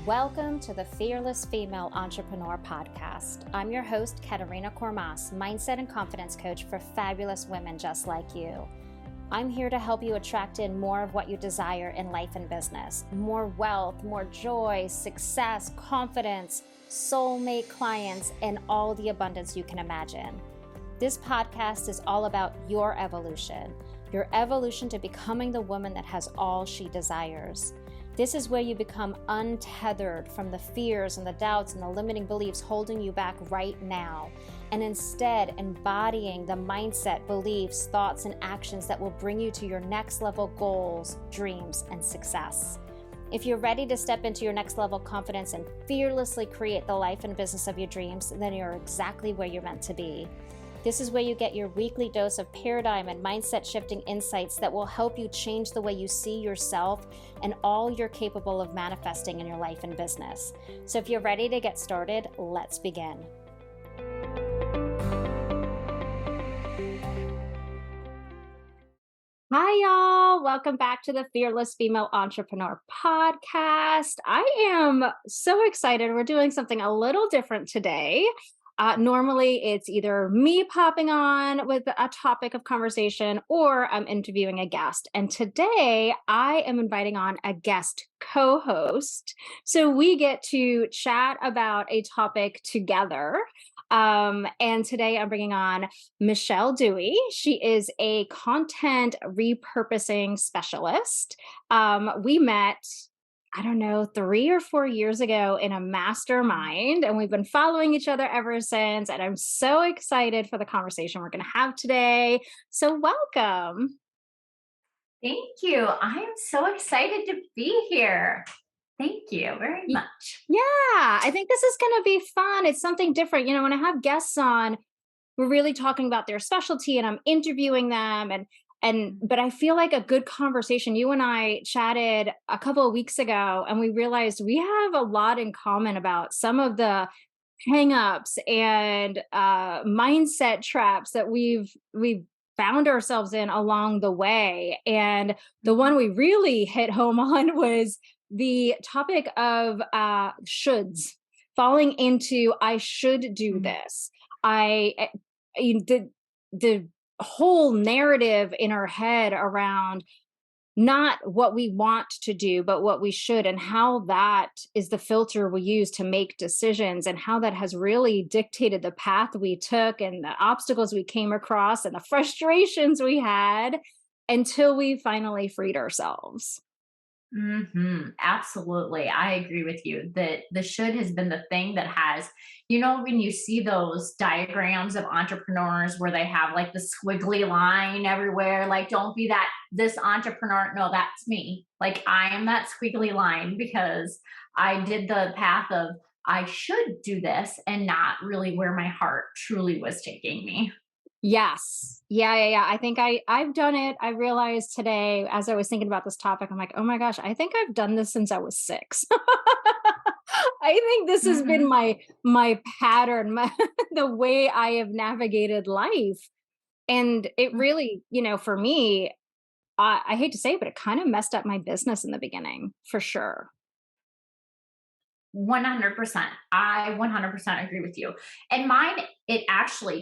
Welcome to the Fearless Female Entrepreneur Podcast. I'm your host, Katerina Kormas, mindset and confidence coach for fabulous women just like you. I'm here to help you attract in more of what you desire in life and business. More wealth, more joy, success, confidence, soulmate clients, and all the abundance you can imagine. This podcast is all about your evolution to becoming the woman that has all she desires. This is where you become untethered from the fears and the doubts and the limiting beliefs holding you back right now, and instead embodying the mindset, beliefs, thoughts, and actions that will bring you to your next level goals, dreams, and success. If you're ready to step into your next level confidence and fearlessly create the life and business of your dreams, then you're exactly where you're meant to be. This is where you get your weekly dose of paradigm and mindset shifting insights that will help you change the way you see yourself and all you're capable of manifesting in your life and business. So if you're ready to get started, let's begin. Hi, y'all. Welcome back to the Fearless Female Entrepreneur Podcast. I am so excited. We're doing something a little different today. Normally, it's either me popping on with a topic of conversation or I'm interviewing a guest. And today, I am inviting on a guest co-host. So we get to chat about a topic together. And today I'm bringing on Michele Duwe. She is a content repurposing specialist. We met 3 or 4 years ago in a mastermind, and we've been following each other ever since. And I'm so excited for the conversation we're going to have today. So welcome. Thank you. I am so excited to be here. Thank you very much. Yeah, I think this is going to be fun. It's something different. When I have guests on, we're really talking about their specialty and I'm interviewing them but I feel like a good conversation. You and I chatted a couple of weeks ago and we realized we have a lot in common about some of the hangups and mindset traps that we've found ourselves in along the way. And the one we really hit home on was the topic of shoulds, falling into I should do this. The whole narrative in our head around not what we want to do, but what we should, and how that is the filter we use to make decisions, and how that has really dictated the path we took and the obstacles we came across and the frustrations we had until we finally freed ourselves. Absolutely. I agree with you that the should has been the thing that has, when you see those diagrams of entrepreneurs where they have like the squiggly line everywhere, like, don't be this entrepreneur. No, that's me. Like, I am that squiggly line because I did the path of I should do this and not really where my heart truly was taking me. Yes. Yeah. I think I've done it. I realized today as I was thinking about this topic, I'm like, oh my gosh, I think I've done this since I was 6. I think this has been my pattern, the way I have navigated life. And it really, for me, I hate to say it, but it kind of messed up my business in the beginning, for sure. 100%. I 100% agree with you. And mine,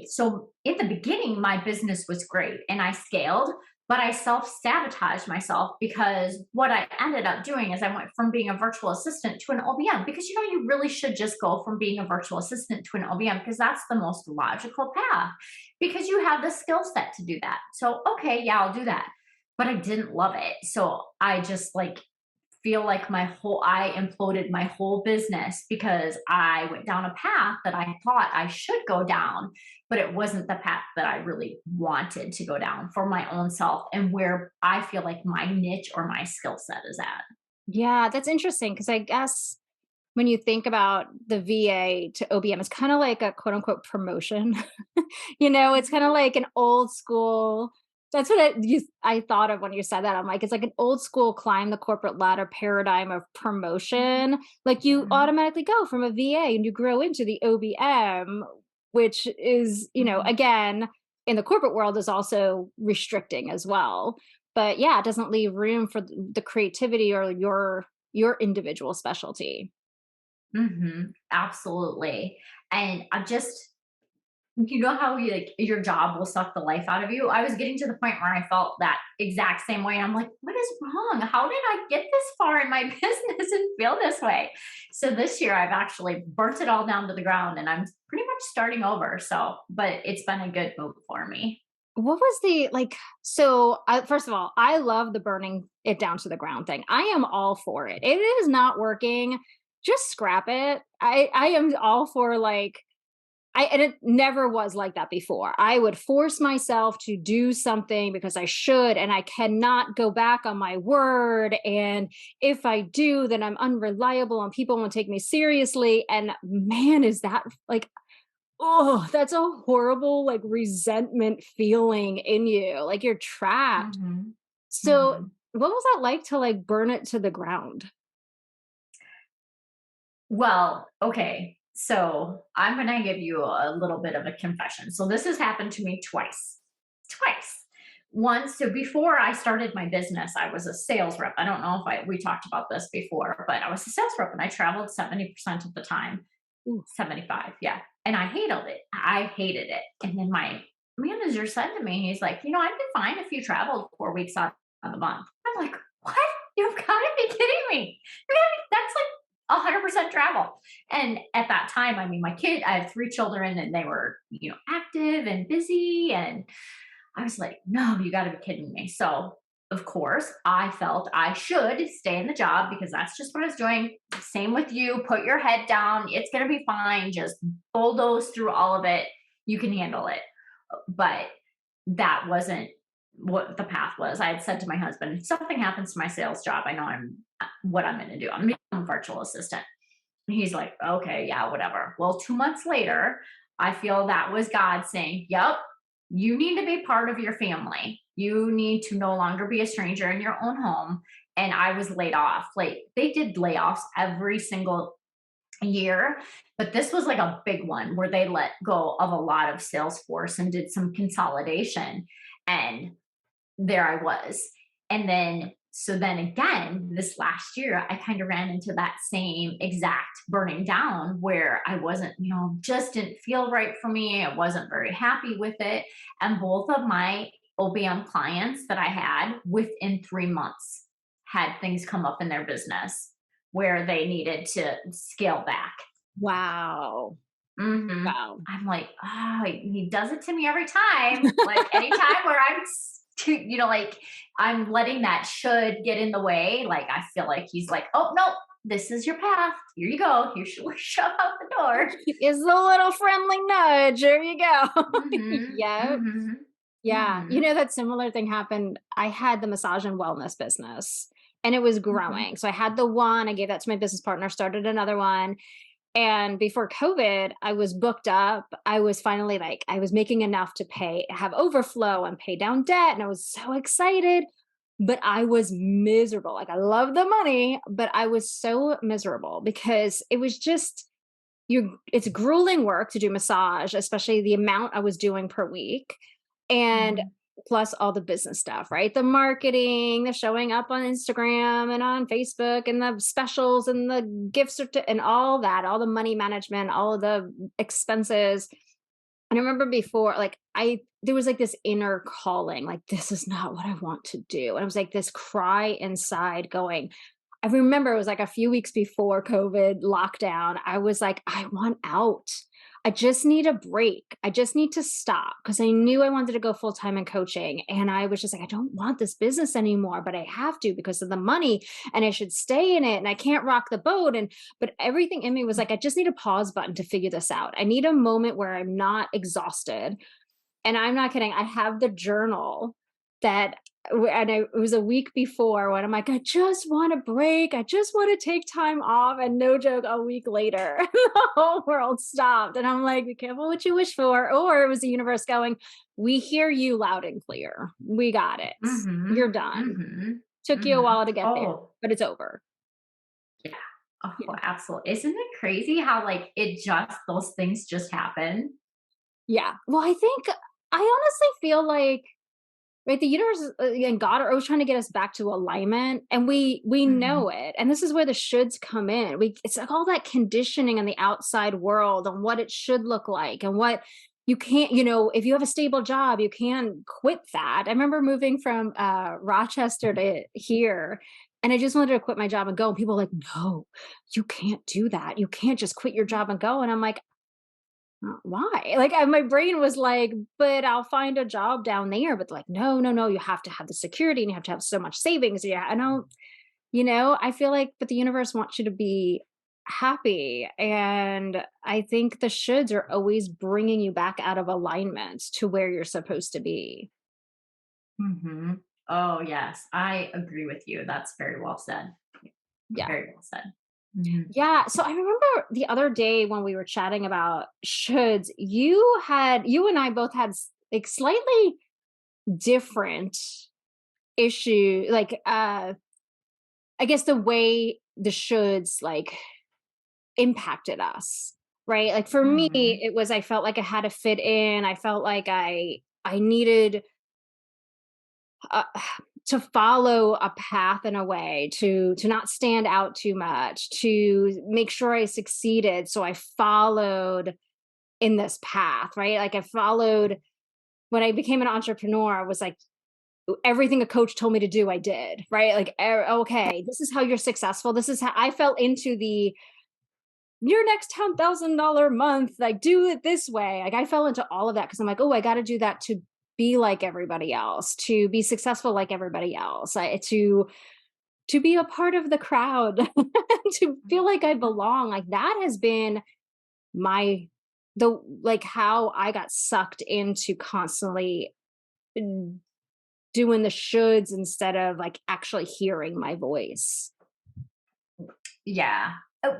so in the beginning, my business was great and I scaled, but I self-sabotaged myself because what I ended up doing is I went from being a virtual assistant to an OBM because, you really should just go from being a virtual assistant to an OBM because that's the most logical path because you have the skill set to do that. So, okay, yeah, I'll do that. But I didn't love it. So I just feel like I imploded my whole business because I went down a path that I thought I should go down, but it wasn't the path that I really wanted to go down for my own self and where I feel like my niche or my skill set is at. Yeah, that's interesting because I guess when you think about the VA to OBM, it's kind of like a quote unquote promotion. It's kind of like an old school. That's what I thought of when you said that. I'm like, it's like an old school climb the corporate ladder paradigm of promotion. Like you automatically go from a VA and you grow into the OBM, which is, again, in the corporate world is also restricting as well. But yeah, it doesn't leave room for the creativity or your individual specialty. Absolutely. And I just, you know how you like your job will suck the life out of you? I was getting to the point where I felt that exact same way. And I'm like, what is wrong? How did I get this far in my business and feel this way? So this year I've actually burnt it all down to the ground and I'm pretty much starting over. So, but it's been a good move for me. What was the like? So, first of all, I love the burning it down to the ground thing. I am all for it. It is not working. Just scrap it. I am all for like and it never was like that before. I would force myself to do something because I should, and I cannot go back on my word. And if I do, then I'm unreliable and people won't take me seriously. And man, is that like, oh, that's a horrible, like, resentment feeling in you. Like you're trapped. hmm So, hmm what was that like to like burn it to the ground? Well, okay. So I'm going to give you a little bit of a confession. So this has happened to me twice. Twice. Once, so before I started my business, I was a sales rep. I don't know if we talked about this before, but I was a sales rep and I traveled 70% of the time. Ooh. 75, yeah. And I hated it. I hated it. And then my manager said to me, he's like, I'd be fine if you traveled 4 weeks out of the month. I'm like, what? You've got to be kidding me. That's like 100% travel. And at that time, I mean, I have 3 children and they were, active and busy. And I was like, no, you got to be kidding me. So, of course, I felt I should stay in the job because that's just what I was doing. Same with you. Put your head down. It's going to be fine. Just bulldoze through all of it. You can handle it. But that wasn't what the path was. I had said to my husband, if something happens to my sales job, I know what I'm going to do. I'm going to become a virtual assistant. And he's like, okay, yeah, whatever. Well, 2 months later, I feel that was God saying, yep, you need to be part of your family. You need to no longer be a stranger in your own home. And I was laid off. Like they did layoffs every single year, but this was like a big one where they let go of a lot of sales force and did some consolidation. And there I was. And then, so then again, this last year, I kind of ran into that same exact burning down where I wasn't, just didn't feel right for me. I wasn't very happy with it. And both of my OBM clients that I had within 3 months had things come up in their business where they needed to scale back. Wow. Wow. I'm like, oh, he does it to me every time. Like anytime where like I'm letting that should get in the way. Like I feel like he's like, oh no, this is your path. Here you go. You should shove out the door. Is a little friendly nudge. There you go. hmm Yep. hmm Yeah. hmm That similar thing happened. I had the massage and wellness business and it was hmm growing. So I had the one, I gave that to my business partner, started another one. And before COVID, I was booked up. I was finally like, I was making enough to have overflow and pay down debt. And I was so excited, but I was miserable. Like, I love the money, but I was so miserable because it was just, it's grueling work to do massage, especially the amount I was doing per week. And hmm plus all the business stuff, right? The marketing, the showing up on Instagram and on Facebook and the specials and the gifts and all that, all the money management, all of the expenses. And I remember before, like, there was like this inner calling, like, this is not what I want to do. And it was like this cry inside going, I remember it was like a few weeks before COVID lockdown. I was like, I want out. I just need a break. I just need to stop because I knew I wanted to go full time in coaching. And I was just like, I don't want this business anymore, but I have to because of the money and I should stay in it and I can't rock the boat. But everything in me was like, I just need a pause button to figure this out. I need a moment where I'm not exhausted. And I'm not kidding. I have the journal that it was a week before when I'm like, I just want a break. I just want to take time off. And no joke, a week later, the whole world stopped. And I'm like, be careful what you wish for. Or it was the universe going, we hear you loud and clear. We got it. hmm You're done. hmm Took you a while to get there, Oh, but it's over. yeah. Oh, Yeah. absolutely. Isn't it crazy how like those things just happen? Yeah. Well, I think I honestly feel like right? The universe and God are always trying to get us back to alignment, and we Mhm. know it. And this is where the shoulds come in. It's like all that conditioning in the outside world on what it should look like and what you can't, if you have a stable job, you can quit that. I remember moving from Rochester to here, and I just wanted to quit my job and go. And people were like, no, you can't do that. You can't just quit your job and go. And I'm like, why? Like, my brain was like, but I'll find a job down there. But like, no, no, no, you have to have the security and you have to have so much savings. Yeah. I don't, I feel like, but the universe wants you to be happy. And I think the shoulds are always bringing you back out of alignment to where you're supposed to be. Mhm. Oh, yes. I agree with you. That's very well said. Yeah. Very well said. Mhm. Yeah. So I remember the other day when we were chatting about shoulds, you and I both had like slightly different issue, like I guess the way the shoulds like impacted us, right? Like for me, Mhm. it was I felt like I had to fit in. I felt like I needed uh, to follow a path in a way to not stand out too much, to make sure I succeeded. So I followed in this path, right? Like I followed when I became an entrepreneur, I was like everything a coach told me to do, I did, right? Like, okay, this is how you're successful. This is how I fell into the your next $10,000 month, like do it this way. Like I fell into all of that because I'm like, oh, I got to do that to be like everybody else, to be successful like everybody else, to be a part of the crowd, to feel like I belong. Like that has been my the like how I got sucked into constantly mm, doing the shoulds instead of like actually hearing my voice. Yeah.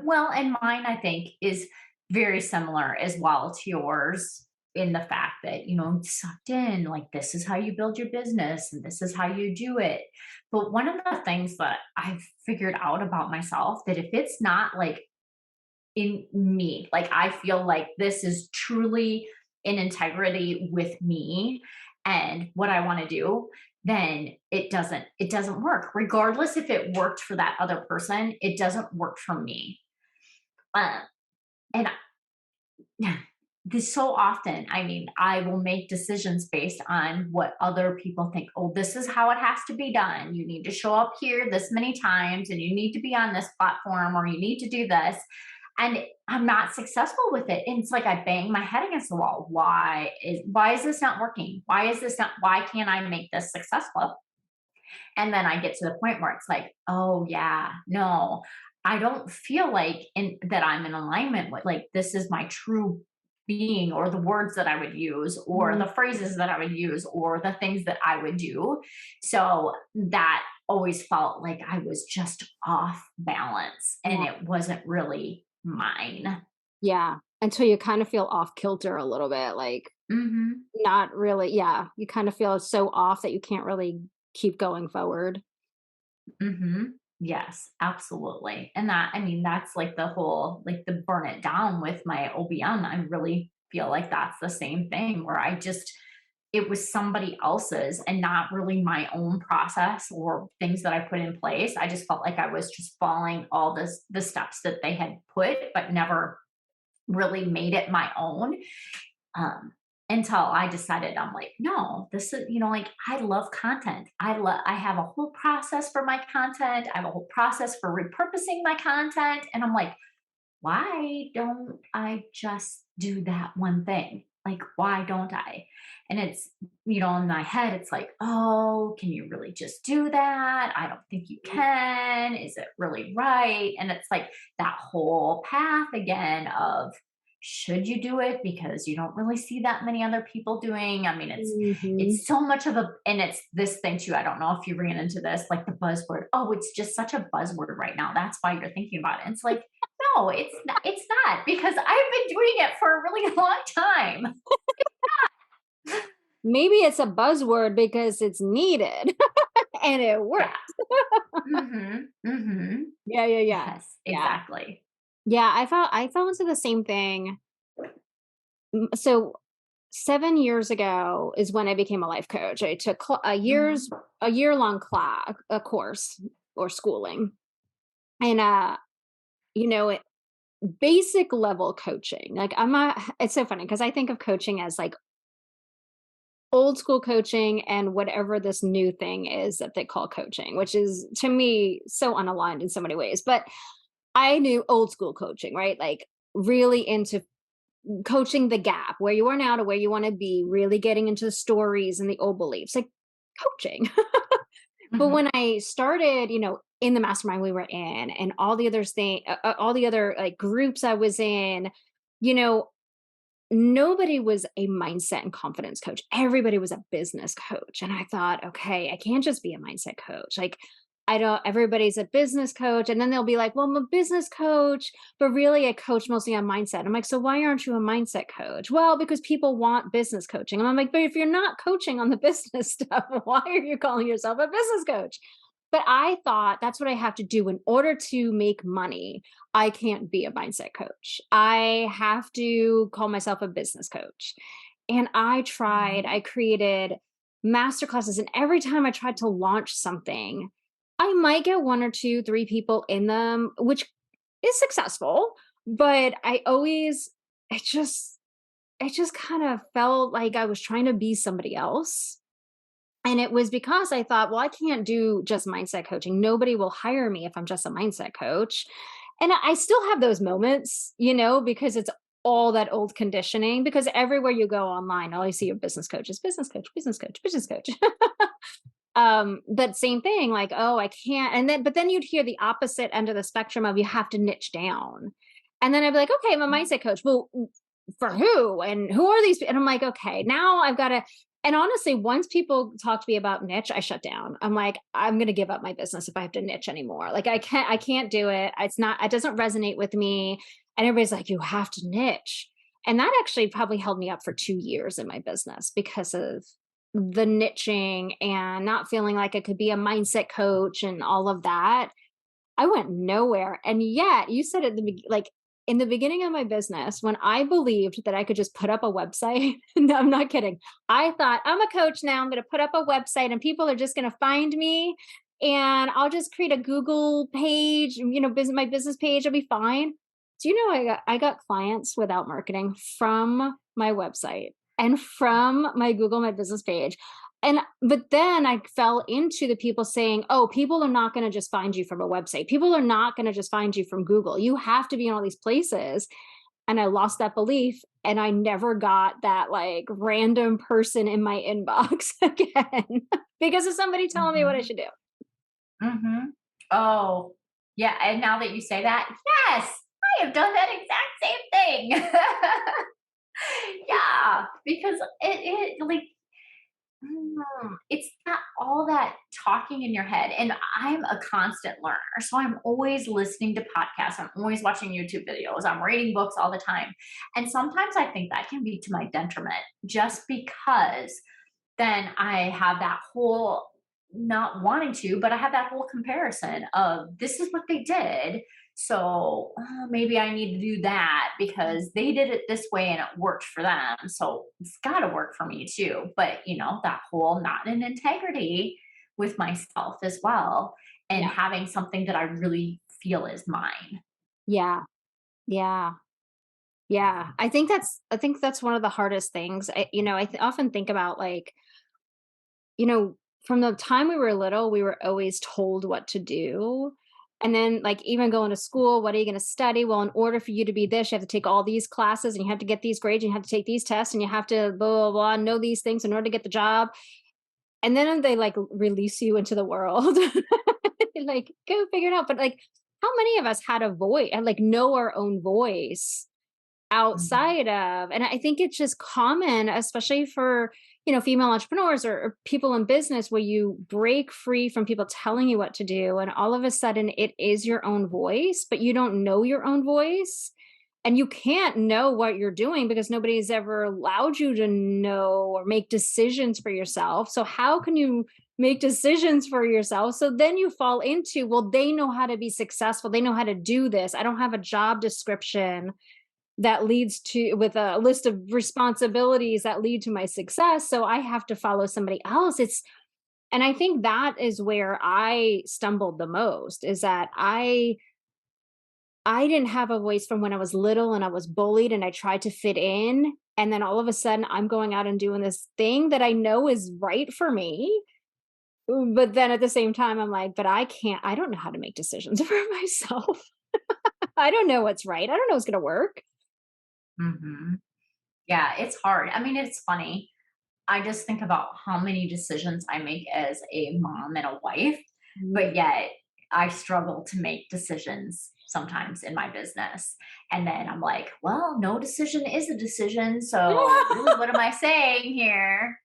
Well, and mine, I think, is very similar as well to yours in the fact that, sucked in, like, this is how you build your business and this is how you do it. But one of the things that I've figured out about myself that if it's not like in me, like, I feel like this is truly in integrity with me and what I want to do, then it doesn't work. Regardless if it worked for that other person, it doesn't work for me. Uh, and this so often, I mean, I will make decisions based on what other people think. Oh, this is how it has to be done. You need to show up here this many times and you need to be on this platform or you need to do this. And I'm not successful with it. And it's like I bang my head against the wall. Why is this not working? Why can't I make this successful? And then I get to the point where it's like, oh yeah, no, I don't feel like that I'm in alignment with like this is my true being or the words that I would use or Mm, the phrases that I would use or the things that I would do. So that always felt like I was just off balance and yeah. it wasn't really mine. Yeah. Until you kind of feel off kilter a little bit, like Mhm. not really, yeah. You kind of feel so off that you can't really keep going forward. Mhm. Yes, absolutely. And that I mean, that's like the whole like the burn it down with my OBM. I really feel like that's the same thing where it was somebody else's and not really my own process or things that I put in place. I just felt like I was just following all the steps that they had put, but never really made it my own. um, until I decided I'm like, no, this is, like I love content. I have a whole process for my content. I have a whole process for repurposing my content. And I'm like, why don't I just do that one thing? Like, why don't I? And it's, in my head, it's like, oh, can you really just do that? I don't think you can. Is it really right? And it's like that whole path again of should you do it because you don't really see that many other people doing. I mean, it's Mhm. it's so much of a and it's this thing too. I don't know if you ran into this, like the buzzword. Oh, it's just such a buzzword right now. That's why you're thinking about it. It's like, no, it's not because I've been doing it for a really long time. Maybe it's a buzzword because it's needed and it Yeah. works. Mhm. Mhm. Yeah, yeah, yeah. Yes, Yeah. exactly. Yeah, I fell into the same thing. So 7 years ago is when I became a life coach. I took Mhm. a year-long class, a course or schooling. And, you know, it, basic level coaching. Like it's so funny because I think of coaching as like old school coaching and whatever this new thing is that they call coaching, which is to me so unaligned in so many ways. But I knew old school coaching, right? Like really into coaching the gap where you are now to where you want to be, really getting into the stories and the old beliefs, like coaching. But Mhm. when I started, in the mastermind we were in and all the other like groups I was in, you know, nobody was a mindset and confidence coach. Everybody was a business coach. And I thought, okay, I can't just be a mindset coach. Like, I don't, everybody's a business coach. And then they'll be like, well, I'm a business coach, but really I coach mostly on mindset. I'm like, so why aren't you a mindset coach? Well, because people want business coaching. And I'm like, but if you're not coaching on the business stuff, why are you calling yourself a business coach? But I thought that's what I have to do in order to make money. I can't be a mindset coach. I have to call myself a business coach. And I Mhm. created master classes. And every time I tried to launch something, I might get one or two, three people in them, which is successful. But it just kind of felt like I was trying to be somebody else. And it was because I thought, well, I can't do just mindset coaching. Nobody will hire me if I'm just a mindset coach. And I still have those moments, because it's all that old conditioning. Because everywhere you go online, all you see are business coaches, business coach, business coach, business coach. But same thing, like, oh, I can't. But then you'd hear the opposite end of the spectrum of you have to niche down. And then I'd be like, okay, I'm a mindset coach. Well, for who? And who are these? And I'm like, okay, now I've got to. And honestly, once people talk to me about niche, I shut down. I'm like, I'm going to give up my business if I have to niche anymore. Like I can't do it. It doesn't resonate with me. And everybody's like, you have to niche. And that actually probably held me up for 2 years in my business because of the niching and not feeling like I could be a mindset coach and all of that. I went nowhere. And yet, you said at like in the beginning of my business, when I believed that I could just put up a website, no, I'm not kidding. I thought, I'm a coach now. I'm going to put up a website and people are just going to find me and I'll just create a Google page, my business page, will be fine. Do you know I got clients without marketing from my website and from my business page. But then I fell into the people saying, "Oh, people are not going to just find you from a website. People are not going to just find you from Google. You have to be in all these places." And I lost that belief and I never got that like random person in my inbox again because of somebody telling me what I Mhm. should do. Mhm. Oh, yeah, and now that you say that, yes, I have done that exact same thing. Yeah, because like, it's not all that talking in your head, and I'm a constant learner, so I'm always listening to podcasts, I'm always watching YouTube videos, I'm reading books all the time, and sometimes I think that can be to my detriment just because then I have that whole not wanting to, but I have that whole comparison of this is what they did. So maybe I need to do that because they did it this way and it worked for them. So it's got to work for me too. But, that whole not in integrity with myself as well and Yeah. having something that I really feel is mine. Yeah. Yeah. Yeah. I think that's one of the hardest things. I often think about like, you know, from the time we were little, we were always told what to do. And then, like, even going to school, what are you going to study? Well, in order for you to be this, you have to take all these classes and you have to get these grades and you have to take these tests and you have to blah, blah, blah, know these things in order to get the job. And then they like release you into the world. Like, go figure it out. But like, how many of us had a voice and like know our own voice Mhm. outside of, and I think it's just common, especially for, female entrepreneurs or people in business where you break free from people telling you what to do. And all of a sudden it is your own voice, but you don't know your own voice. And you can't know what you're doing because nobody's ever allowed you to know or make decisions for yourself. So how can you make decisions for yourself? So then you fall into, well, they know how to be successful. They know how to do this. I don't have a job description. that leads to with a list of responsibilities that lead to my success. So I have to follow somebody else. And I think that is where I stumbled the most is that I didn't have a voice from when I was little and I was bullied and I tried to fit in. And then all of a sudden I'm going out and doing this thing that I know is right for me. But then at the same time, I'm like, but I don't know how to make decisions for myself. I don't know what's right. I don't know what's going to work. Hmm. Yeah, it's hard. I mean, it's funny. I just think about how many decisions I make as a mom and a wife, but Mm. yet I struggle to make decisions sometimes in my business. And then I'm like, well, no decision is a decision. So really, what am I saying here?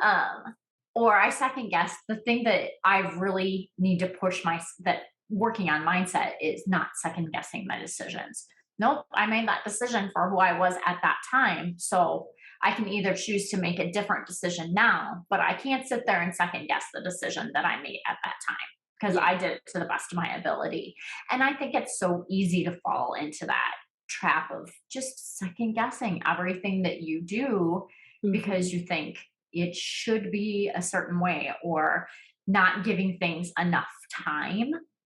Um, or I second guess the thing that I really need to push that working on mindset is not second guessing my decisions. Nope, I made that decision for who I was at that time. So I can either choose to make a different decision now, but I can't sit there and second guess the decision that I made at that time because Yeah. I did it to the best of my ability. And I think it's so easy to fall into that trap of just second guessing everything that you do because Mhm. you think it should be a certain way or not giving things enough time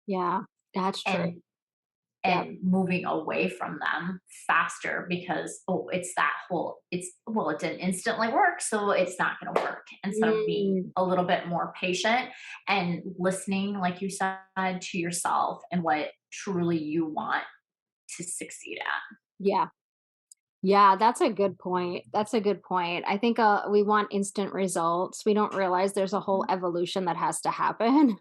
Yeah, that's true. and Yep. moving away from them faster because it's that whole it's well it didn't instantly work so it's not going to work instead of being Mm, a little bit more patient and listening like you said to yourself and what truly you want to succeed at. yeah. Yeah, that's a good point. That's a good point. I think we want instant results. We don't realize there's a whole evolution that has to happen.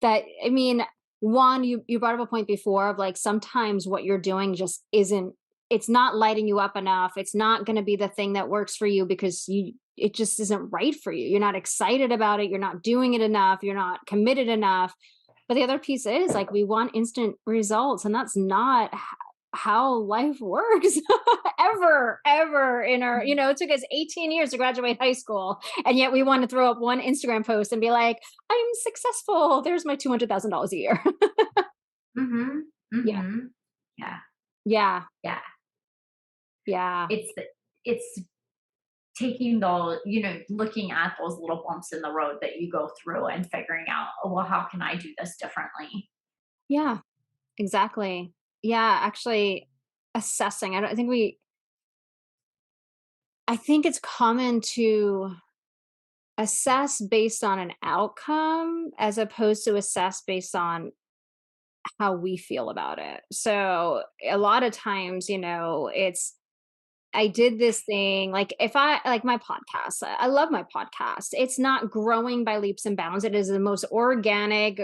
That I mean, one, you brought up a point before of like sometimes what you're doing just isn't it's not lighting you up enough. It's not going to be the thing that works for you because you it just isn't right for you. You're not excited about it. You're not doing it enough. You're not committed enough. But the other piece is like we want instant results, and that's not how life works ever in our, it took us 18 years to graduate high school. And yet we want to throw up one Instagram post and be like, I'm successful. There's my $200,000 a year. Mm-hmm. Yeah. Mm-hmm. Yeah. Yeah. Yeah. Yeah. It's it's taking those, looking at those little bumps in the road that you go through and figuring out, oh, well, how can I do this differently? Yeah. Exactly. Yeah. Actually, assessing. I think it's common to assess based on an outcome as opposed to assess based on how we feel about it. So a lot of times, it's I did this thing like if I like my podcast. I love my podcast. It's not growing by leaps and bounds. It is the most organic,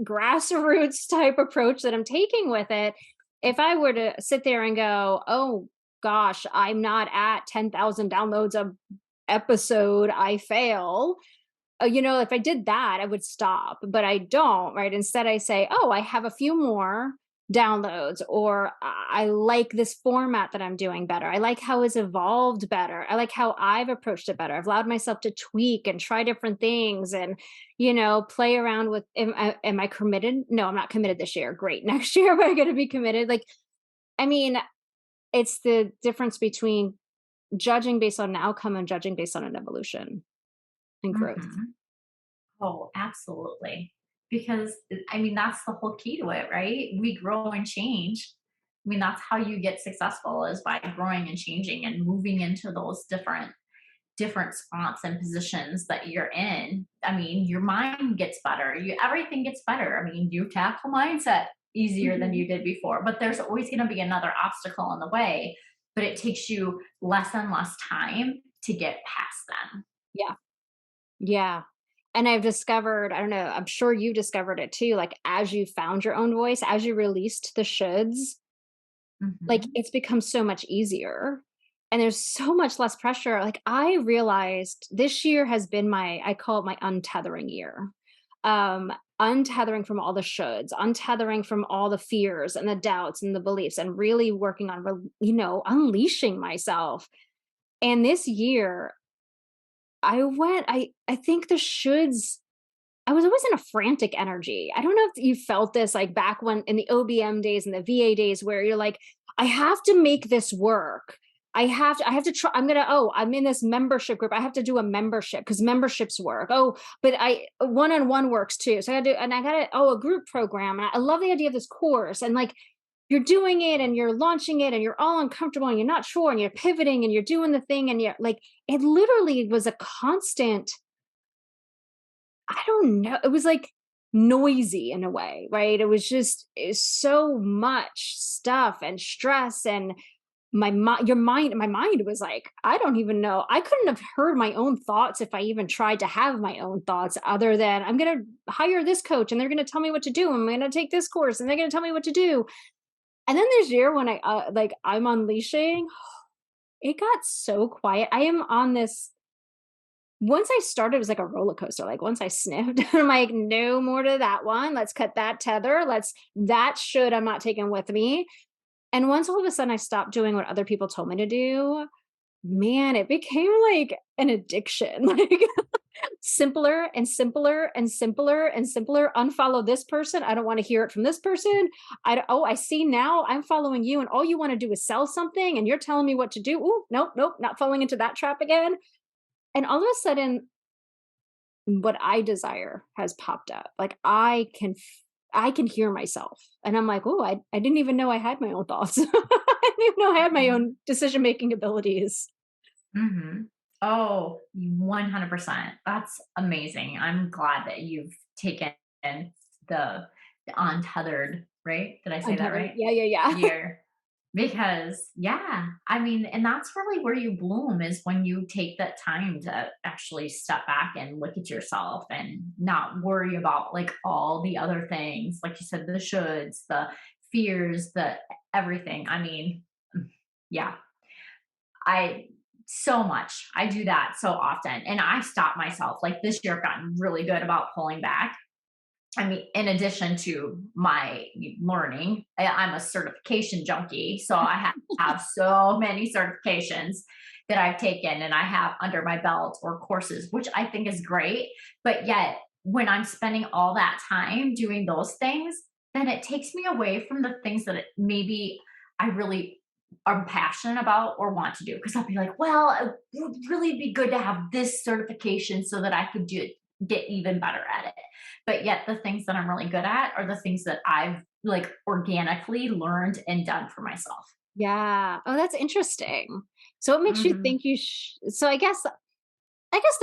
grassroots type approach that I'm taking with it. If I were to sit there and go, "Oh gosh, I'm not at 10,000 downloads a episode, I fail." If I did that, I would stop, but I don't, right? Instead, I say, oh, I have a few more downloads, or I like this format that I'm doing better. I like how it's evolved better. I like how I've approached it better. I've allowed myself to tweak and try different things and, play around with, am I committed? No, I'm not committed this year. Great. Next year, am I going to be committed? Like, I mean, it's the difference between judging based on an outcome and judging based on an evolution and growth. Hmm. Oh, absolutely. Because I mean, that's the whole key to it, right? We grow and change. I mean, that's how you get successful is by growing and changing and moving into those different spots and positions that you're in. I mean, your mind gets better. Everything gets better. I mean, you tackle mindset easier than Mhm. you did before, but there's always going to be another obstacle in the way, but it takes you less and less time to get past them. Yeah. Yeah. And I've discovered, I don't know, I'm sure you discovered it too, like as you found your own voice, as you released the shoulds, like Hmm. it's become so much easier. And there's so much less pressure. Like I realized this year has been I call it my untethering year. Untethering from all the shoulds, untethering from all the fears and the doubts and the beliefs, and really working on, unleashing myself. And this year, I think the shoulds I was always in a frantic energy. I don't know if you felt this like back when in the OBM days and the VA days where you're like, I have to make this work. I have to try. I'm in this membership group. I have to do a membership because memberships work. Oh, but one-on-one works too. So I gotta, a group program. And I love the idea of this course. And like, you're doing it and you're launching it and you're all uncomfortable and you're not sure and you're pivoting and you're doing the thing. And you're like, it literally was a constant, I don't know. It was like noisy in a way, right? It's so much stuff and stress and my mind was like, I don't even know. I couldn't have heard my own thoughts if I even tried to have my own thoughts other than I'm going to hire this coach and they're going to tell me what to do. I'm going to take this course and they're going to tell me what to do. And then this year when I'm unleashing, it got so quiet. I am on this once I started, it was like a roller coaster. Like once I sniffed, I'm like, no more to that one. Let's cut that tether. I'm not taking with me. And once all of a sudden I stopped doing what other people told me to do, man, it became like an addiction. Like simpler and simpler and simpler and simpler. Unfollow this person. I don't want to hear it from this person. I see now I'm following you and all you want to do is sell something and you're telling me what to do. Ooh, nope, nope, not falling into that trap again. And all of a sudden, what I desire has popped up. Like I can hear myself. And I'm like, oh, I didn't even know I had my own thoughts. I didn't even know I had my own decision-making abilities. Mm-hmm. Oh, 100%. That's amazing. I'm glad that you've taken the untethered, right? Did I say that Untethered. right? Yeah, yeah, yeah. Year. Because yeah, I mean, and that's really where you bloom is when you take that time to actually step back and look at yourself and not worry about like all the other things, like you said, the shoulds, the fears, the everything. I mean, yeah, I so much. I do that so often. And I stop myself. Like this year, I've gotten really good about pulling back. I mean, in addition to my learning, I'm a certification junkie. So have so many certifications that I've taken and I have under my belt or courses, which I think is great. But yet, when I'm spending all that time doing those things, then it takes me away from the things that maybe I really are passionate about or want to do. Because I'll be like, well, it would really be good to have this certification so that I could get even better at it. But yet the things that I'm really good at are the things that I've like organically learned and done for myself. Yeah. Oh, that's interesting. So it makes you Hmm. think so I guess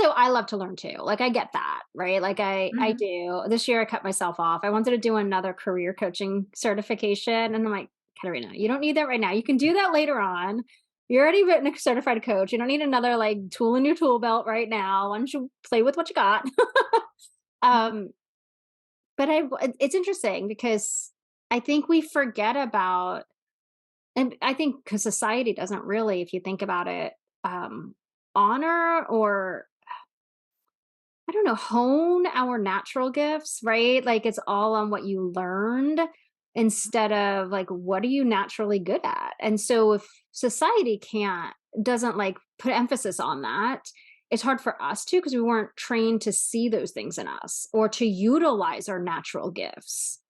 though I love to learn too. Like I get that, right? Like I Hmm. do. This year I cut myself off. I wanted to do another career coaching certification and I'm like, Katarina, you don't need that right now. You can do that later on. You're already written a certified coach. You don't need another like tool in your tool belt right now. Why don't you play with what you got? um but it's interesting because I think we forget about and I think because society doesn't really, if you think about it, um honor or I don't know, hone our natural gifts, right? Like it's all on what you learned instead of like what are you naturally good at? And so if society doesn't like put emphasis on that, it's hard for us to because we weren't trained to see those things in us or to utilize our natural gifts.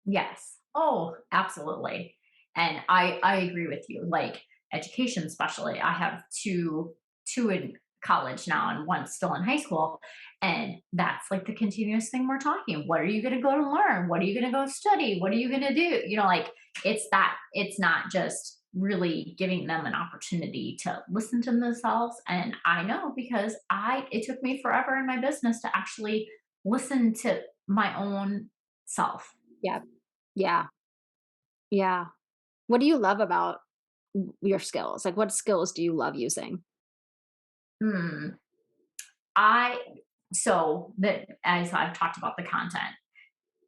Yes. Oh, absolutely. And I agree with you. Like education, especially. I have two in college now and one still in high school. And that's like the continuous thing we're talking. What are you gonna go to learn? What are you gonna go study? What are you gonna do? Like it's not just really giving them an opportunity to listen to themselves. And I know because it took me forever in my business to actually listen to my own self. Yeah. Yeah. Yeah. What do you love about your skills? Like what skills do you love using? Hmm. I so that as I've talked about the content,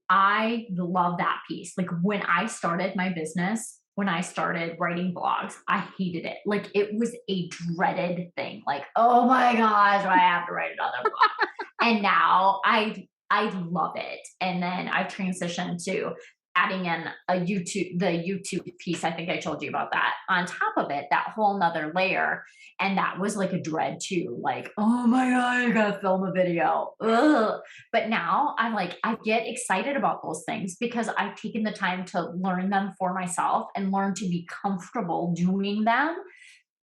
I love that piece. Like when I started my business, when I started writing blogs, I hated it. Like it was a dreaded thing. Like, oh my gosh, I have to write another blog. And now I love it. And then I've transitioned to adding in the YouTube piece. I think I told you about that. On top of it, that whole nother layer. And that was like a dread too. Like, oh my God, I gotta film a video. Ugh. But now I'm like, I get excited about those things because I've taken the time to learn them for myself and learn to be comfortable doing them.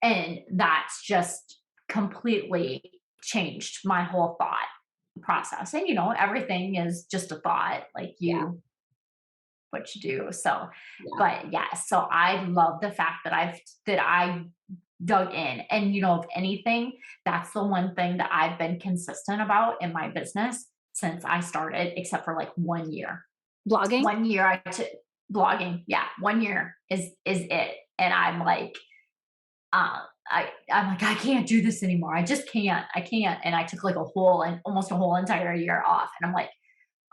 And that's just completely changed my whole thought process. And everything is just a thought, like Yeah. what you do. So, Yeah. but yeah, so I love the fact that I dug in. And if anything, that's the one thing that I've been consistent about in my business since I started, except for like 1 year. Blogging? 1 year I took blogging. Yeah, 1 year is it. And I'm like, I'm like, I can't do this anymore. I just can't. I can't. And I took like almost a whole entire year off. And I'm like,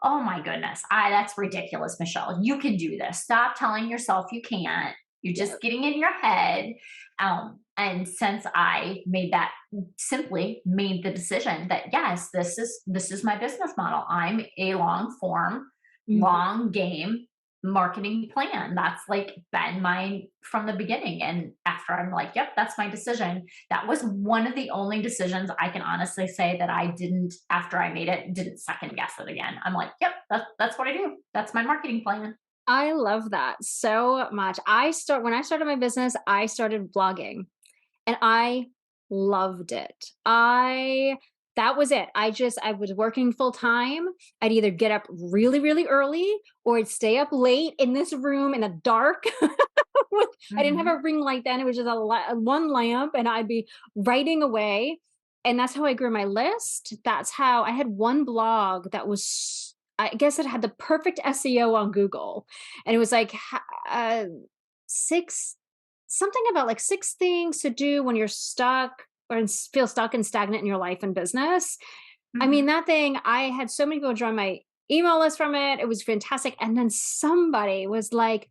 oh my goodness, that's ridiculous, Michelle. You can do this. Stop telling yourself you can't. You're just getting in your head. And since I simply made the decision that yes, this is my business model. I'm a long form, long game marketing plan. That's like been mine from the beginning. And after I'm like, yep, that's my decision. That was one of the only decisions I can honestly say that I didn't, after I made it, didn't second guess it again. I'm like, yep, that's what I do. That's my marketing plan. I love that so much. When I started my business, I started blogging and I loved it. That was it. I was working full time. I'd either get up really, really early or I'd stay up late in this room in the dark. I didn't have Mm-hmm. a ring light then. It was just one lamp and I'd be writing away. And that's how I grew my list. That's how I had one blog that was, I guess it had the perfect SEO on Google. And it was like six, something about like 6 things to do when you're stuck or feel stuck and stagnant in your life and business. I mean, Mm-hmm. that thing, I had so many people join my email list from it. It was fantastic. And then somebody was like,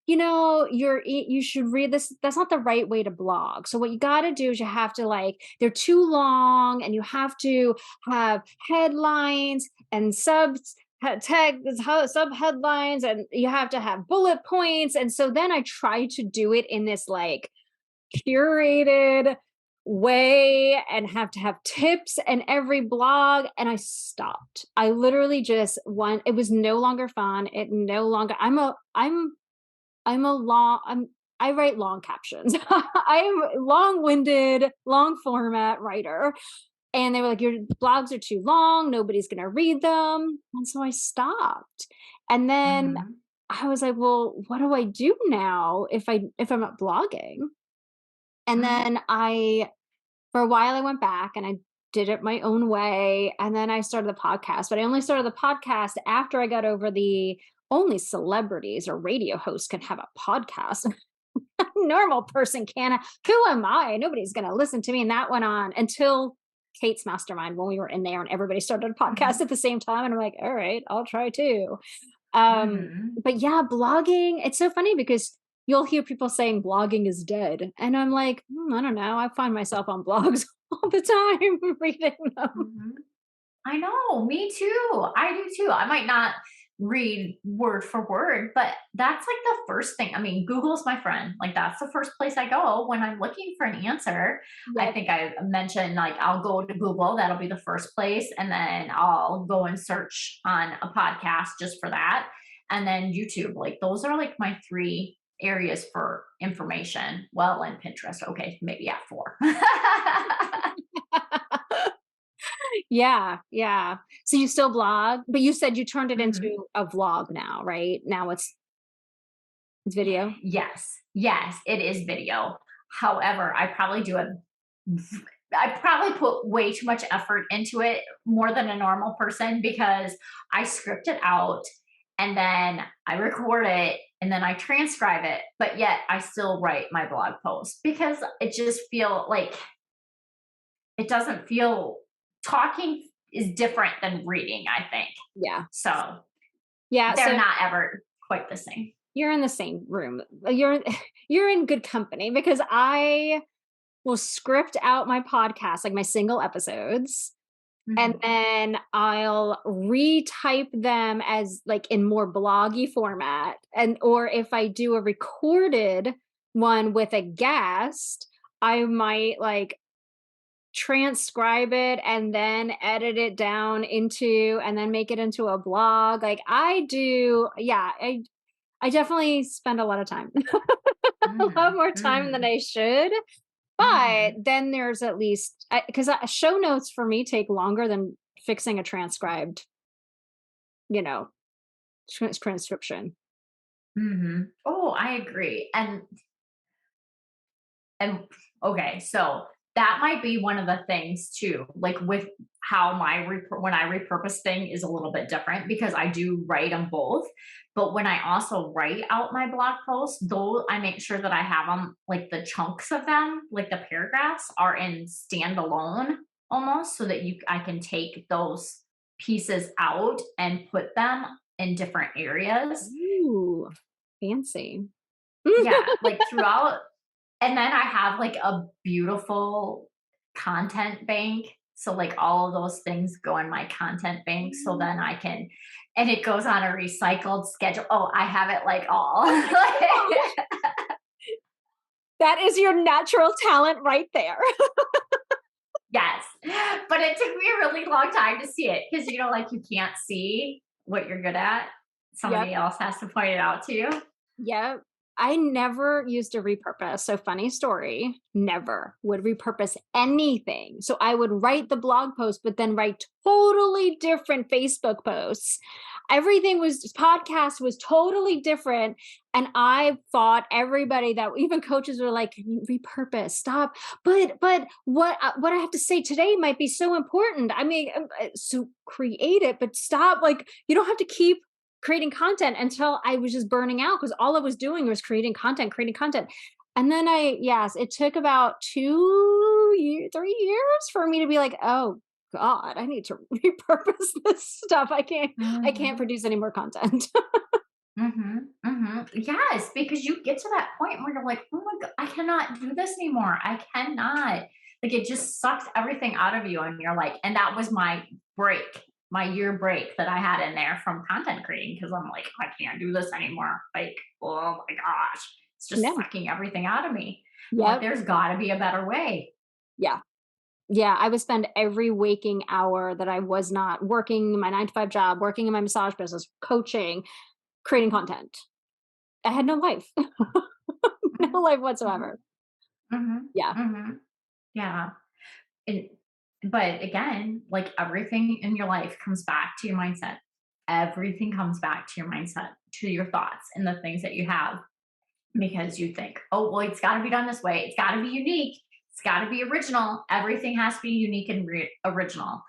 you should read this. That's not the right way to blog. So what you got to do is you have to they're too long and you have to have headlines and sub headlines and you have to have bullet points. And so then I tried to do it in this curated way and have to have tips in every blog. And I stopped. I literally just it was no longer fun. It no longer, I'm a long I write long captions. I'm long-winded, long format writer. And they were like, your blogs are too long, nobody's gonna read them. And so I stopped. And then Mm-hmm. I was like, well, what do I do now if I'm not blogging? And Mm-hmm. then for a while I went back and I did it my own way. And then I started the podcast, but I only started the podcast after I got over the only celebrities or radio hosts can have a podcast. A normal person can't. Who am I? Nobody's going to listen to me. And that went on until Kate's mastermind when we were in there and everybody started a podcast Mm-hmm. at the same time. And I'm like, all right, I'll try too. Um, Mm-hmm. but yeah, blogging, it's so funny because you'll hear people saying blogging is dead. And I'm like, I don't know. I find myself on blogs all the time reading them. Mm-hmm. I know, me too. I do too. I might not read word for word, but that's like the first thing. I mean, Google's my friend. Like that's the first place I go when I'm looking for an answer. I Yep. think I mentioned like I'll go to Google, that'll be the first place, and then I'll go and search on a podcast just for that. And then YouTube. Like those are like my three areas for information. Well, and Pinterest. Okay, maybe yeah, four. Yeah, yeah. So you still blog, but you said you turned it Mhm. into a vlog now, right? Now it's video. Yes, yes, it is video. However, I probably put way too much effort into it, more than a normal person, because I script it out and then I record it and then I transcribe it, but yet I still write my blog post because it doesn't feel talking is different than reading, I think. Yeah. So Yeah, they're so not ever quite the same. you're in the same room. You're in good company because I will script out my podcast, like my single episodes, and Mhm. then I'll retype them as like in more bloggy format. And or if I do a recorded one with a guest, I might like transcribe it and then edit it down into and then make it into a blog. Like I do, yeah, I definitely spend a lot of time. A lot Mhm. more time than Mhm. I should. But Mhm. then there's at least because show notes for me take longer than fixing a transcribed, you know, transcription. Mhm. Oh, I agree. And okay, so that might be one of the things too, like with how when I repurpose thing is a little bit different because I do write them both. But when I also write out my blog posts, though I make sure that I have them like the chunks of them, like the paragraphs are in standalone almost so that I can take those pieces out and put them in different areas. Ooh, fancy. Yeah, like throughout and then I have like a beautiful content bank. So like all of those things go in my content bank. So then I can, and it goes on a recycled schedule. Oh, I have it like all. Oh my gosh, that is your natural talent right there. Yes. But it took me a really long time to see it because, like you can't see what you're good at. Yep. Somebody else has to point it out to you. Yep. I never used to repurpose. So funny story, never would repurpose anything. So I would write the blog post, but then write totally different Facebook posts. Everything was podcast was totally different. And I thought everybody that even coaches were like, "Can you repurpose? Stop." But what I have to say today might be so important. I mean, so create it, but stop. Like you don't have to keep creating content until I was just burning out because all I was doing was creating content. And then yes, it took about 2 years, 3 years for me to be like, oh God, I need to repurpose this stuff. I can't Mhm. produce any more content. Mhm, mhm. Yes, because you get to that point where you're like, "Oh my god, I cannot do this anymore. I cannot." Like, it just sucks everything out of you, and you're like and that was my break, my year break that I had in there from content creating because 'cause I'm like, "I can't do this anymore." Like, oh my gosh, it's just No. sucking everything out of me. I'm like, Yep. "There's gotta be a better way." Yeah. Yeah. I would spend every waking hour that I was not working my 9 to 5 job, working in my massage business, coaching, creating content. I had no life. No Mhm, life mhm, whatsoever. mhm, Yeah. mhm. Yeah. And but again, like everything in your life comes back to your mindset. Everything comes back to your mindset, to your thoughts and the things that you have because you think, oh, well, it's got to be done this way. It's got to be unique. It's got to be original. Everything has to be unique and original.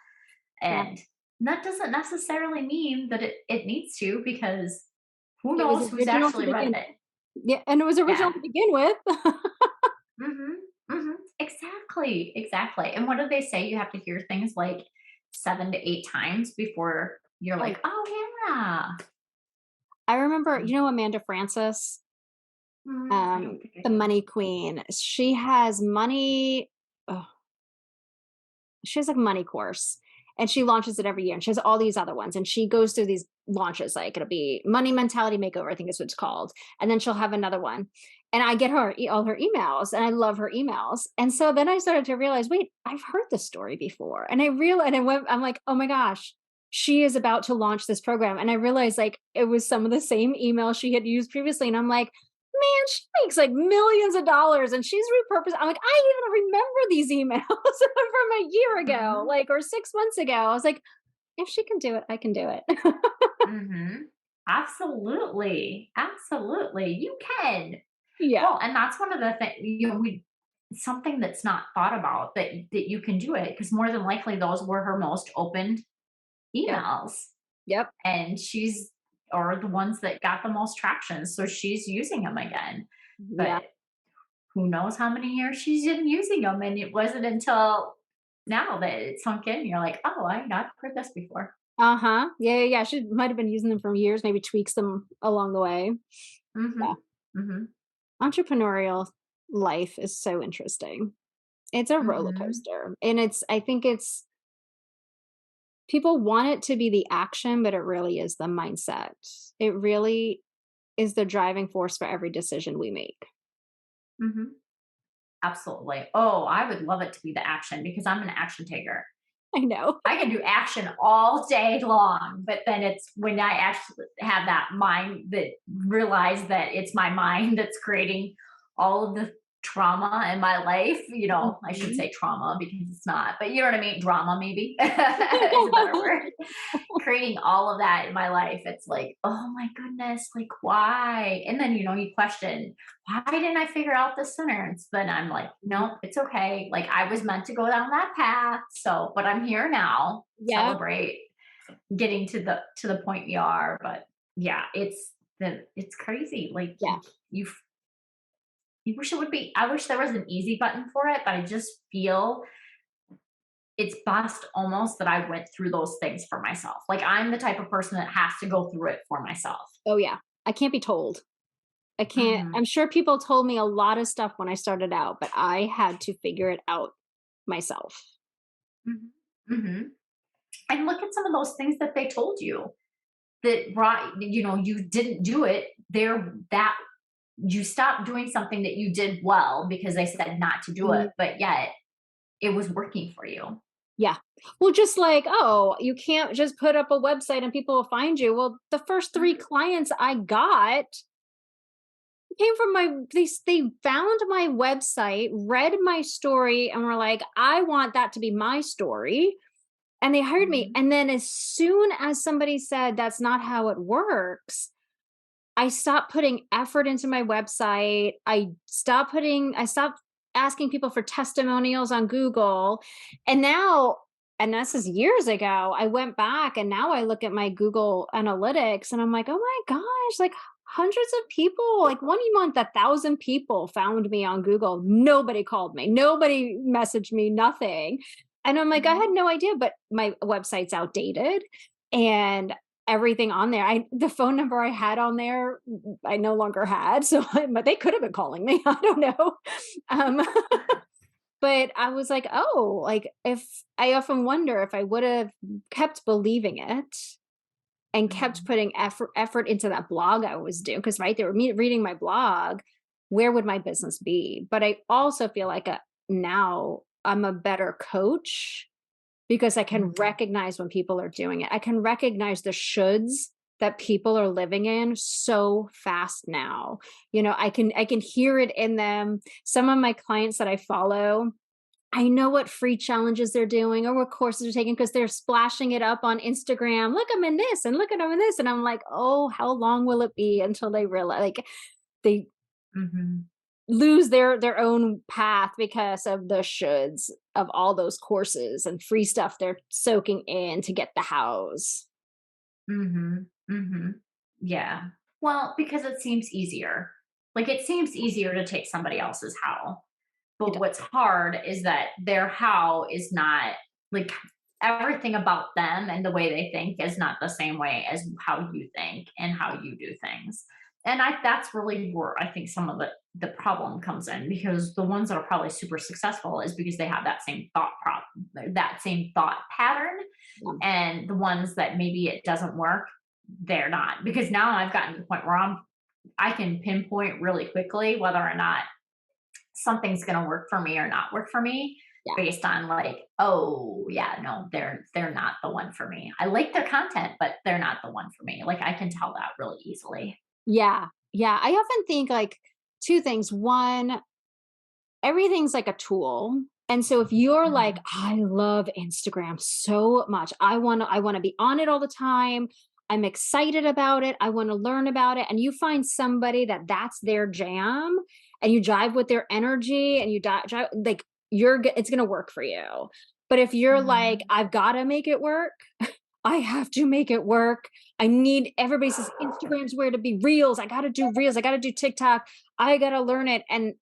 Yeah. And that doesn't necessarily mean that it needs to because who It was knows who's original to actually read begin it. with. Yeah, and it was original Yeah. to begin with. Mhm, mhm. Exactly, exactly. And what do they say? You have to hear things like 7 to 8 times before you're Oh, like, "Oh, yeah." I remember, Mm, Amanda Francis, I don't think I the do. money queen. She has money. Oh, she has like money course and she launches it every year and she has all these other ones and she goes through these launches like it'll be money mentality makeover I think is what it's called and then she'll have another one and I get all her emails and I love her emails and so then I started to realize wait I've heard this story before and I'm like oh my gosh she is about to launch this program and I realized like it was some of the same emails she had used previously and I'm like man, she makes like millions of dollars and she's repurposed. I'm like, I even remember these emails from a year ago, Mhm, like, or 6 months ago. I was like, if she can do it, I can do it. mhm. Absolutely, absolutely. You can. Yeah. Well, and that's one of the things we something that's not thought about that you can do it because more than likely those were her most opened Yep. emails. Yep. And she's or the ones that got the most traction. So she's using them again. Yeah. But who knows how many years she's been using them. And it wasn't until now that it sunk in. You're like, oh, I've heard this before. Uh-huh. Yeah, yeah, yeah. She might have been using them for years, maybe tweaks them along the way. Yeah. Mm-hmm. Mm-hmm. Entrepreneurial life is so interesting. It's a roller Mm-hmm. coaster. And I think it's People want it to be the action, but it really is the mindset. It really is the driving force for every decision we make. Mhm. Absolutely. Oh, I would love it to be the action because I'm an action taker. I know. I can do action all day long, but then it's when I actually have that mind that realize that it's my mind that's creating all of the trauma in my life. I should Mhm. say trauma because it's not, but you know what I mean? Drama, maybe is a better word. Creating all of that in my life. It's like, oh my goodness, like why? And then, you question, why didn't I figure out this sooner? And then I'm like, no, it's okay. Like I was meant to go down that path. So, but I'm here now. Yep. Celebrate getting to the point we are. But yeah, it's crazy. Like Yeah. you wish it would be. I wish there was an easy button for it, but I just feel it's best almost that I went through those things for myself. Like I'm the type of person that has to go through it for myself. Oh, yeah. I can't be told. I can't. Mhm. I'm sure people told me a lot of stuff when I started out, but I had to figure it out myself. Mhm. Mhm. And look at some of those things that they told you that brought, you didn't do it. There that you stopped doing something that you did well because they said not to do it, Mm, but yet it was working for you. yeah. Well, just like, oh, you can't just put up a website and people will find you. Well, the first three Mhm. clients I got came from they found my website, read my story, and were like, I want that to be my story. And they hired me. Mhm. And then as soon as somebody said that's not how it works, I stopped putting effort into my website. I stopped asking people for testimonials on Google. And now, and this is years ago, I went back and now I look at my Google Analytics and I'm like, oh my gosh, like hundreds of people, like one month, 1,000 people found me on Google. Nobody called me, nobody messaged me, nothing. And I'm like, I had Mhm. no idea, but my website's outdated. And everything on there. The phone number I had on there, I no longer had, so but they could have been calling me, I don't know. Um, but I was like, "Oh," like, if I often wonder if I would've kept believing it and kept Mhm. putting effort into that blog I was doing, because right, they were me reading my blog, where would my business be? But I also feel like, now I'm a better coach because I can Mhm. recognize when people are doing it. I can recognize the shoulds that people are living in so fast now. I can hear it in them. Some of my clients that I follow, I know what free challenges they're doing or what courses they're taking because they're splashing it up on Instagram. Look, I'm in this and look at I'm in this. And I'm like, oh, how long will it be until they realize like they Mhm. lose their own path because of the shoulds of all those courses and free stuff they're soaking in to get the house. Mhm. Mhm. Yeah. Well, because it seems easier. Like it seems easier to take somebody else's how. It But does. what's hard is that their how is not like everything about them and the way they think is not the same way as how you think and how you do things. And that's really where I think some of the problem comes in because the ones that are probably super successful is because they have that same thought problem, that same thought pattern, Yeah. and the ones that maybe it doesn't work, they're not. Because now I've gotten to the point where I can pinpoint really quickly whether or not something's going to work for me or not work for me Yeah. based on like, oh yeah, no, they're not the one for me. I like their content, but they're not the one for me. Like I can tell that really easily. Yeah. Yeah. I often think like two things. One, everything's like a tool. And so if you're like, Mhm. I love Instagram so much, I want to be on it all the time. I'm excited about it. I want to learn about it. And you find somebody that's their jam and you jive with their energy and jive, like it's going to work for you. But if you're like, Mhm. I've got to make it work, I have to make it work. I need everybody says Instagram's where to be reels. I got to do reels. I got to do TikTok. I got to learn it. And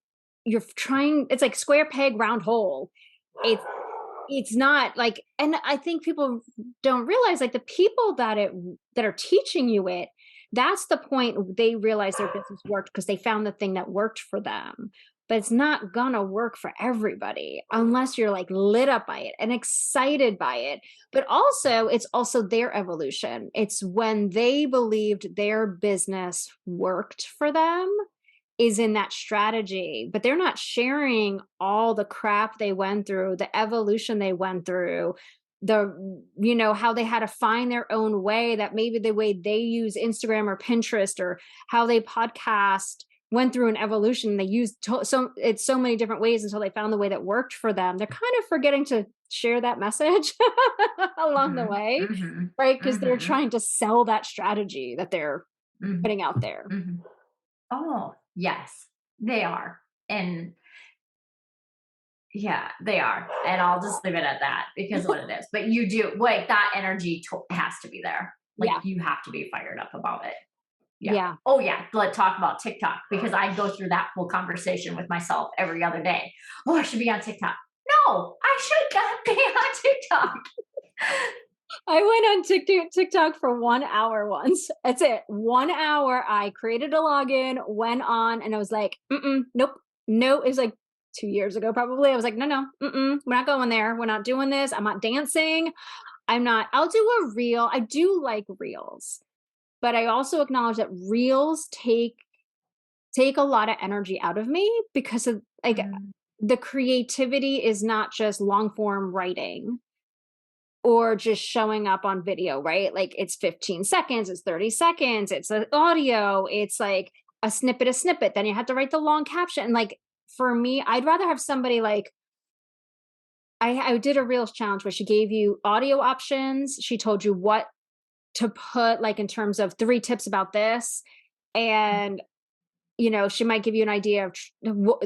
you're trying it's like square peg round hole. It's not like, and I think people don't realize like the people that are teaching you it, that's the point they realize their business worked because they found the thing that worked for them. but it's not gonna work for everybody unless you're like lit up by it and excited by it. But also, it's also their evolution. It's when they believed their business worked for them is in that strategy, but they're not sharing all the crap they went through, the evolution they went through, how they had to find their own way, that maybe the way they use Instagram or Pinterest or how they podcast went through an evolution. They used so many different ways until they found the way that worked for them. They're kind of forgetting to share that message along the Mhm, way, mhm, right? Because they're mhm, trying to sell that strategy that they're mhm, putting out there. mhm. Oh, yes, they are. And yeah, they are. And I'll just leave it at that because what it is. But you do like that energy has to be there. Like Yeah. you have to be fired up about it. Yeah. Yeah. Oh yeah. Let's talk about TikTok because I go through that whole conversation with myself every other day. Oh, I should be on TikTok. No, I should not be on TikTok. I went on TikTok for 1 hour once. That's it. 1 hour. I created a login, went on, and I was like, "Mm-mm, nope, no." It was like 2 years ago, probably. I was like, "No, no, mm-mm, we're not going there. We're not doing this. I'm not dancing. I'm not." I'll do a reel. I do like reels, but I also acknowledge that reels take a lot of energy out of me because of like Mhm, the creativity is not just long form writing or just showing up on video, right? Like it's 15 seconds, it's 30 seconds, it's an audio, it's like a snippet. Then you have to write the long caption. Like for me, I'd rather have somebody like I did a Reels challenge where she gave you audio options. She told you what to put, like in terms of 3 tips about this. And she might give you an idea of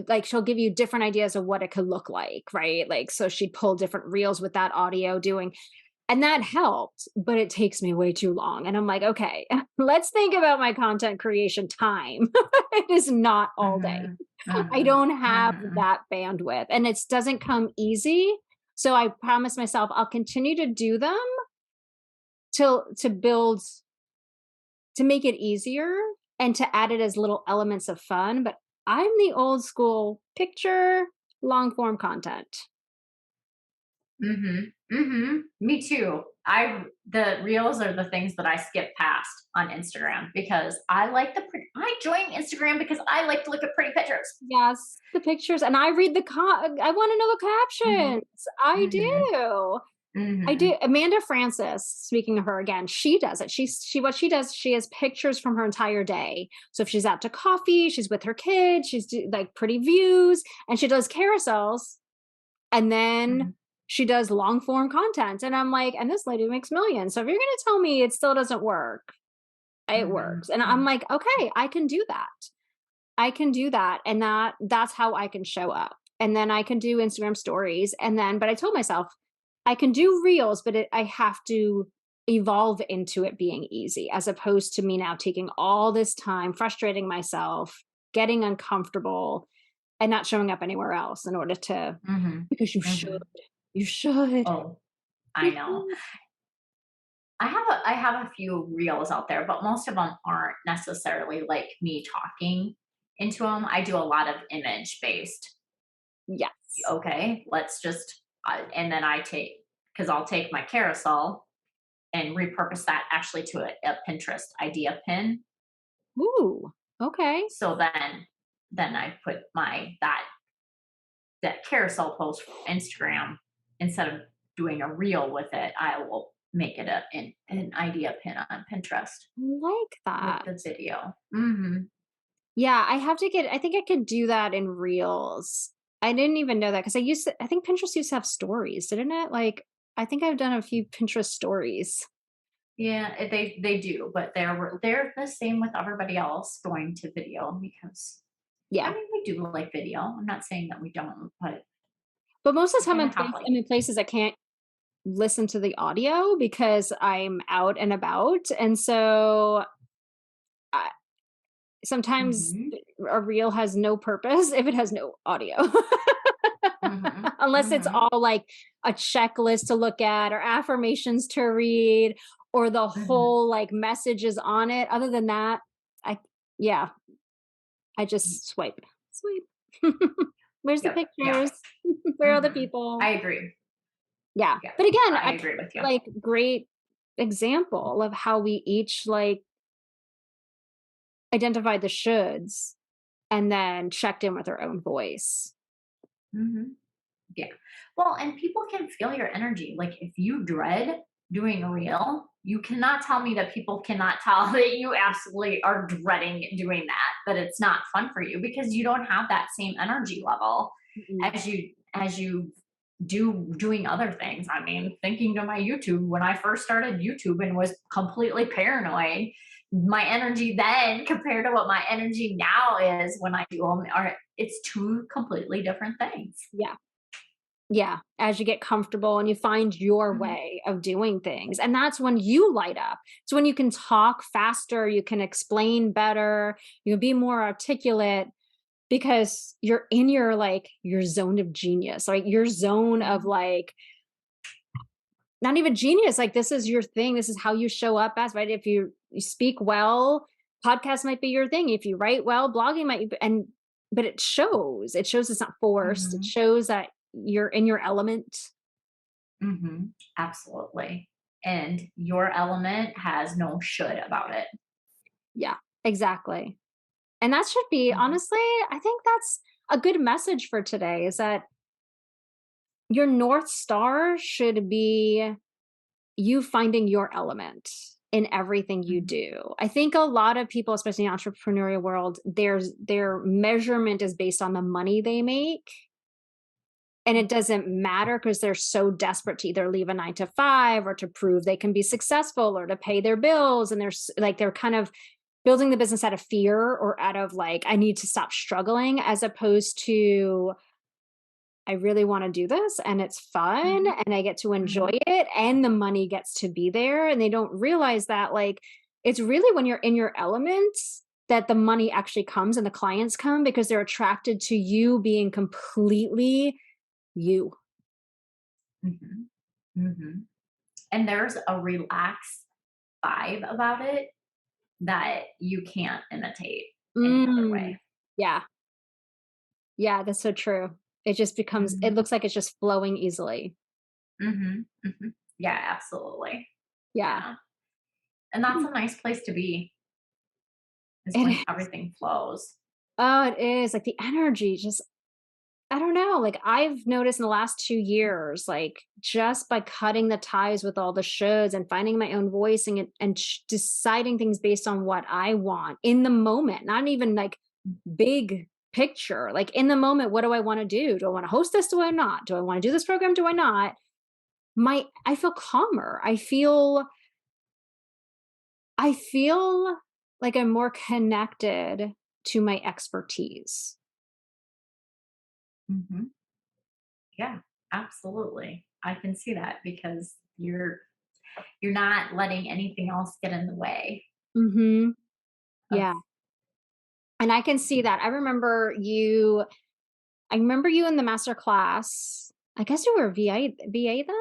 like she'll give you different ideas of what it could look like, right? Like so she'd pull different reels with that audio doing. And that helped, but it takes me way too long. And I'm like, okay, let's think about my content creation time. It is not all day. mhm, I mhm, don't have mhm, that bandwidth and it doesn't come easy. So I promised myself I'll continue to do them till to build to make it easier and to add it as little elements of fun. But I'm the old school picture, long form content. mhm, mhm. Me too. The reels are the things that I skip past on Instagram because I like I joined Instagram because I like to look at pretty pictures. Yes, the pictures, and I read I wanna know the Mhm, captions. I mhm, do. I do. mhm, Amanda Francis, speaking of her again, she does it. What she does, she has pictures from her entire day. So if she's out to coffee, she's with her kids, like pretty views, and she does carousels, and then mhm, she does long form content. And I'm like, and this lady makes millions. So if you're gonna tell me it still doesn't work, it mhm, works. And I'm mhm, like, okay, I can do that. I can do that, and that's how I can show up. And then I can do Instagram stories, and then but I told myself I can do reels, but I have to evolve into it being easy as opposed to me now taking all this time, frustrating myself, getting uncomfortable, and not showing up anywhere else in order to mhm, because you should. mhm. You should. Oh, I You know. should. I have a few reels out there, but most of them aren't necessarily like me talking into them. I do a lot of image based. Yes. Okay, let's just and then because I'll take my carousel and repurpose that actually to a Pinterest idea pin. Ooh. Okay. So then I put my that carousel post for Instagram instead of doing a reel with it. I will make it an idea pin on Pinterest Like with that. the video. Hmm. Yeah, I think I could do that in Reels. I didn't even know that because I think Pinterest used to have stories, didn't it? Like, I think I've done a few Pinterest stories. Yeah, they do, but they're the same with everybody else going to video because I Yeah. mean we do like video. I'm not saying that we don't, but But most of we the time kind of have I'm like in places I can't listen to the audio because I'm out and about. And so I, sometimes hmm a reel has no purpose if it has no audio. hmm Unless it's hmm all like a checklist to look at or affirmations to read or the hmm whole like messages on it. Other than that, I yeah, I just swipe. Swipe. Where's the Yep. Yeah. pictures? Where are the people? I agree. Yeah. Yeah. But again, I agree with you. like great example of how we each like identified the shoulds and then checked in with our own voice. hmm Yeah. Well, and people can feel your energy. Like if you dread doing a reel, you cannot tell me that people cannot tell that you absolutely are dreading doing that it's not fun for you because you don't have that same energy level Mm-mm. as you doing other things. I mean, thinking to my YouTube when I first started YouTube and was completely paranoid, my energy then compared to what my energy now is when I do them are it's two completely different things. Yeah. Yeah, as you get comfortable and you find your Mhm. way of doing things. And that's when you light up. It's when you can talk faster, you can explain better, you can be more articulate because you're in your like your zone of genius, like your zone of Mhm. like not even genius, like this is your thing. This is how you show up as, right? If you speak well, podcast might be your thing. If you write well, blogging might be, and but it shows. It shows it's not forced. It Mhm. shows that you're in your element. Absolutely. And your element has no should about it. Yeah, exactly. And that should be Mhm. honestly, I think that's a good message for today is that your North Star should be you finding your element in everything you Mhm. do. I think a lot of people, especially in the entrepreneurial world, their measurement is based on the money they make. And it doesn't matter because they're so desperate to either leave a 9 to 5 or to prove they can be successful or to pay their bills. And like they're kind of building the business out of fear or out of like, I need to stop struggling, as opposed to I really want to do this and it's fun Mhm. and I get to enjoy Mhm. it and the money gets to be there. And they don't realize that like it's really when you're in your elements that the money actually comes and the clients come because they're attracted to you being completely you. Mhm. Mhm. And there's a relaxed vibe about it that you can't imitate any other Mm, way. yeah. Yeah, that's so true. It just becomes it Mhm. looks like it's just flowing easily. Yeah, absolutely. Yeah. Yeah. And that's a nice place to be is It when is. everything flows. Oh, it is, like, the energy just I don't know, like, I've noticed in the last 2 years, like, just by cutting the ties with all the shoulds and finding my own voice and deciding things based on what I want in the moment, not even, like, big picture, like, in the moment, what do I wanna do? Do I wanna host this? Do I not? Do I wanna do this program? Do I not? My I feel calmer. I feel like I'm more connected to my expertise. Mhm. Yeah, absolutely. I can see that because you're not letting anything else get in the way Mhm. of Yeah. And I can see that. I remember you in the master class. I guess you were a VA then?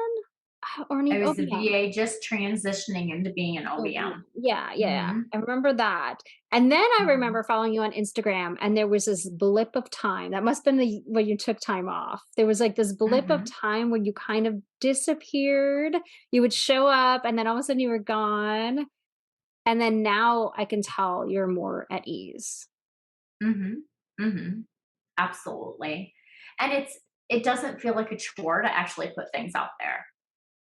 Or an I was the OBM? VA just transitioning into being an OBM. OBM. Yeah, yeah. Mhm. I remember that. And then I Mhm. remember following you on Instagram and there was this blip of time. That must have been the when you took time off. There was like this blip of Mhm. time when you kind of disappeared. You would show up and then all of a sudden you were gone. And then now I can tell you're more at ease. Mhm. Mhm. Absolutely. And it doesn't feel like a chore to actually put things out there.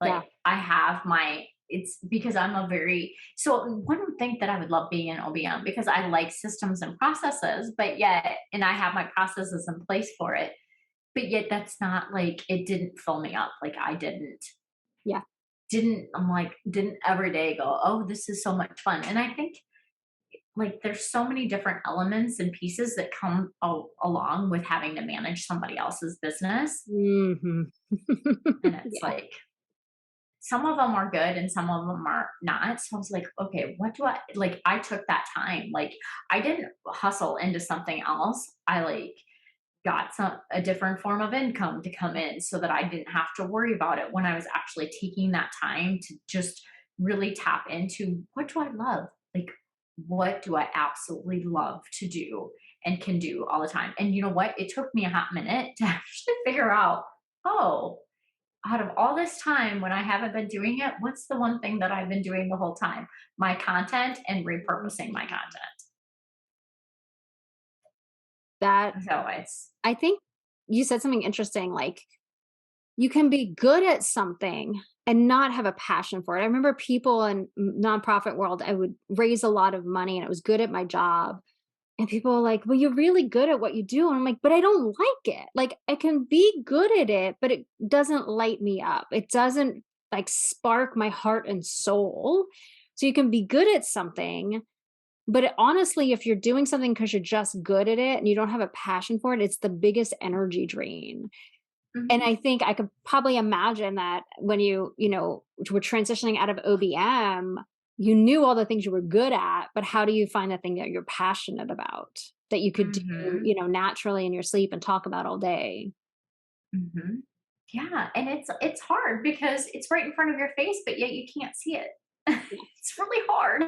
Yeah. Like I have my it's because I'm a very so one would think that I would love being an OBM because I like systems and processes, but yet and I have my processes in place for it. But yet that's not like it didn't fill me up. Like I Yeah. didn't every day go, oh, this is so much fun. And I think like there's so many different elements and pieces that come along with having to manage somebody else's business. Mhm. And it's Yeah. like some of them are good and some of them are not. So I was like, okay, what do I like? I took that time. Like I didn't hustle into something else. I like got a different form of income to come in so that I didn't have to worry about it when I was actually taking that time to just really tap into what do I love? Like what do I absolutely love to do and can do all the time? And you know what? It took me a hot minute to actually figure out, oh, out of all this time when I haven't been doing it, what's the one thing that I've been doing the whole time? My content and repurposing my content. That So it's, I think you said something interesting, like you can be good at something and not have a passion for it. I remember people in nonprofit world, I would raise a lot of money and I was good at my job. And people are like, well, you're really good at what you do. And I'm like, but I don't like it. Like I can be good at it, but it doesn't light me up. It doesn't like spark my heart and soul. So you can be good at something, but honestly, if you're doing something because you're just good at it and you don't have a passion for it, it's the biggest energy drain. And mhm, I think I could probably imagine that when you were transitioning out of OBM, you knew all the things you were good at, but how do you find the thing that you're passionate about that you could do, mhm, naturally in your sleep and talk about all day? mhm. Yeah, and it's hard because it's right in front of your face, but yet you can't see it. It's really hard.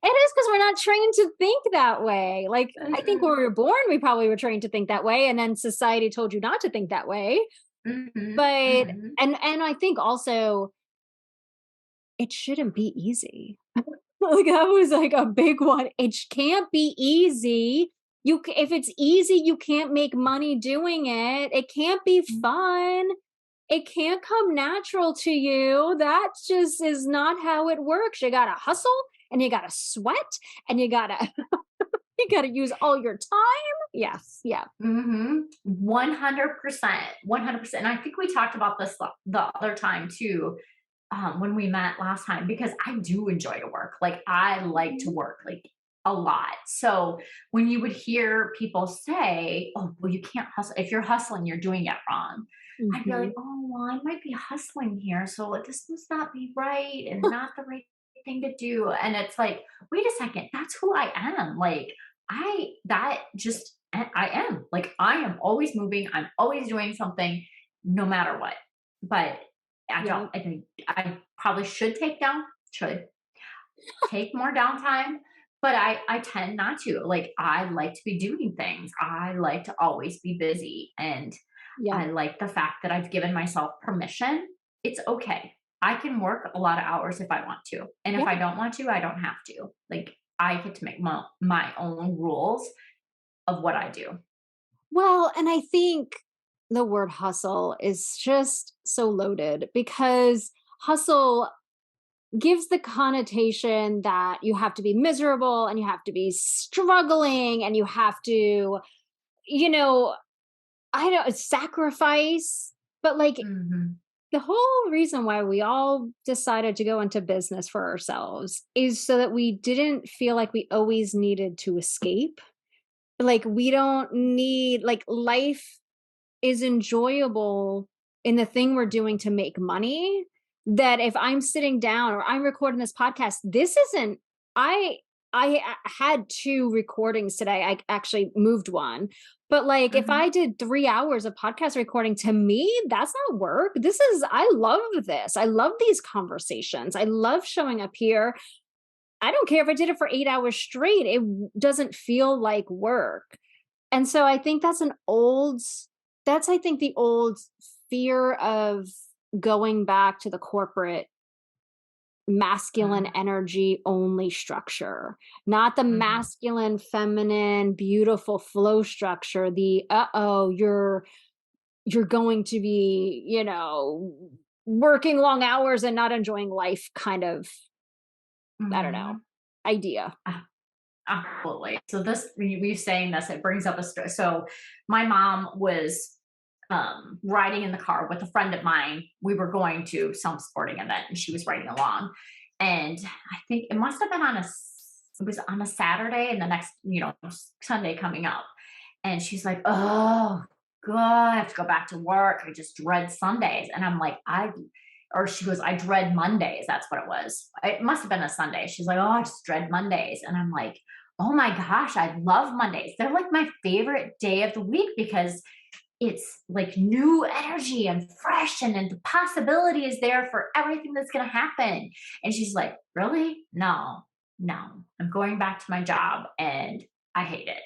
It is because we're not trained to think that way. Like, I think when Mhm, we were born, we probably were trained to think that way, and then society told you not to think that way. mhm, But mhm. and I think also it shouldn't be easy. Like, that was, like, a big one. Can't be easy. If it's easy, you can't make money doing it. It can't be fun. It can't come natural to you. That just is not how it works. You gotta hustle, and you gotta sweat, and you gotta you gotta use all your time. Yes, yeah. Mhm. 100%. 100%. And I think we talked about this the other time too, when we met last time, because I do enjoy to work. Like I like to Mhm, work like a lot. So when you would hear people say, "Oh, well, you can't hustle. If you're hustling, you're doing it wrong." I'd be like, mhm. "Oh, well, I might be hustling here, so this must not be right and not the right thing to do." And it's like, wait a second, that's who I am. Like I am. Like I am always moving. I'm always doing something, no matter what. But Yeah. I think I probably should take more downtime, but I tend not to. Like I like to be doing things. I like to always be busy, and Yeah. I like the fact that I've given myself permission. It's okay. I can work a lot of hours if I want to. And if Yeah. I don't want to, I don't have to. Like I get to make my own rules of what I do. Well, and I think the word hustle is just so loaded because hustle gives the connotation that you have to be miserable and you have to be struggling and you have to, you know, I don't sacrifice, but like Mhm. the whole reason why we all decided to go into business for ourselves is so that we didn't feel like we always needed to escape. Like we don't need like life is enjoyable in the thing we're doing to make money, that if I'm sitting down or I'm recording this podcast, this isn't I had 2 recordings today. I actually moved one. But like if Mhm. I did 3 hours of podcast recording, to me, that's not work. I love this. I love these conversations. I love showing up here. I don't care if I did it for 8 hours straight. Doesn't feel like work. And so I think that's I think the old fear of going back to the corporate masculine Mhm. energy only structure, not the Mhm. masculine, feminine, beautiful flow structure, the uh-oh, you're going to be, working long hours and not enjoying life kind of, I don't know, Mhm. idea. Ah, absolutely. So this, we saying this, it brings up a story. So my mom was riding in the car with a friend of mine. We were going to some sporting event, and she was riding along. And I think it must have been it was on a Saturday, and the next, Sunday coming up. And she's like, "Oh, God, I have to go back to work. I just dread Sundays." And I'm like, or she goes, "I dread Mondays." That's what it was. It must have been a Sunday. She's like, "Oh, I just dread Mondays." And I'm like, "Oh my gosh, I love Mondays. They're like my favorite day of the week because it's like new energy and fresh and the possibility is there for everything that's going to happen. And she's like, really? No, no, I'm going back to my job and I hate it,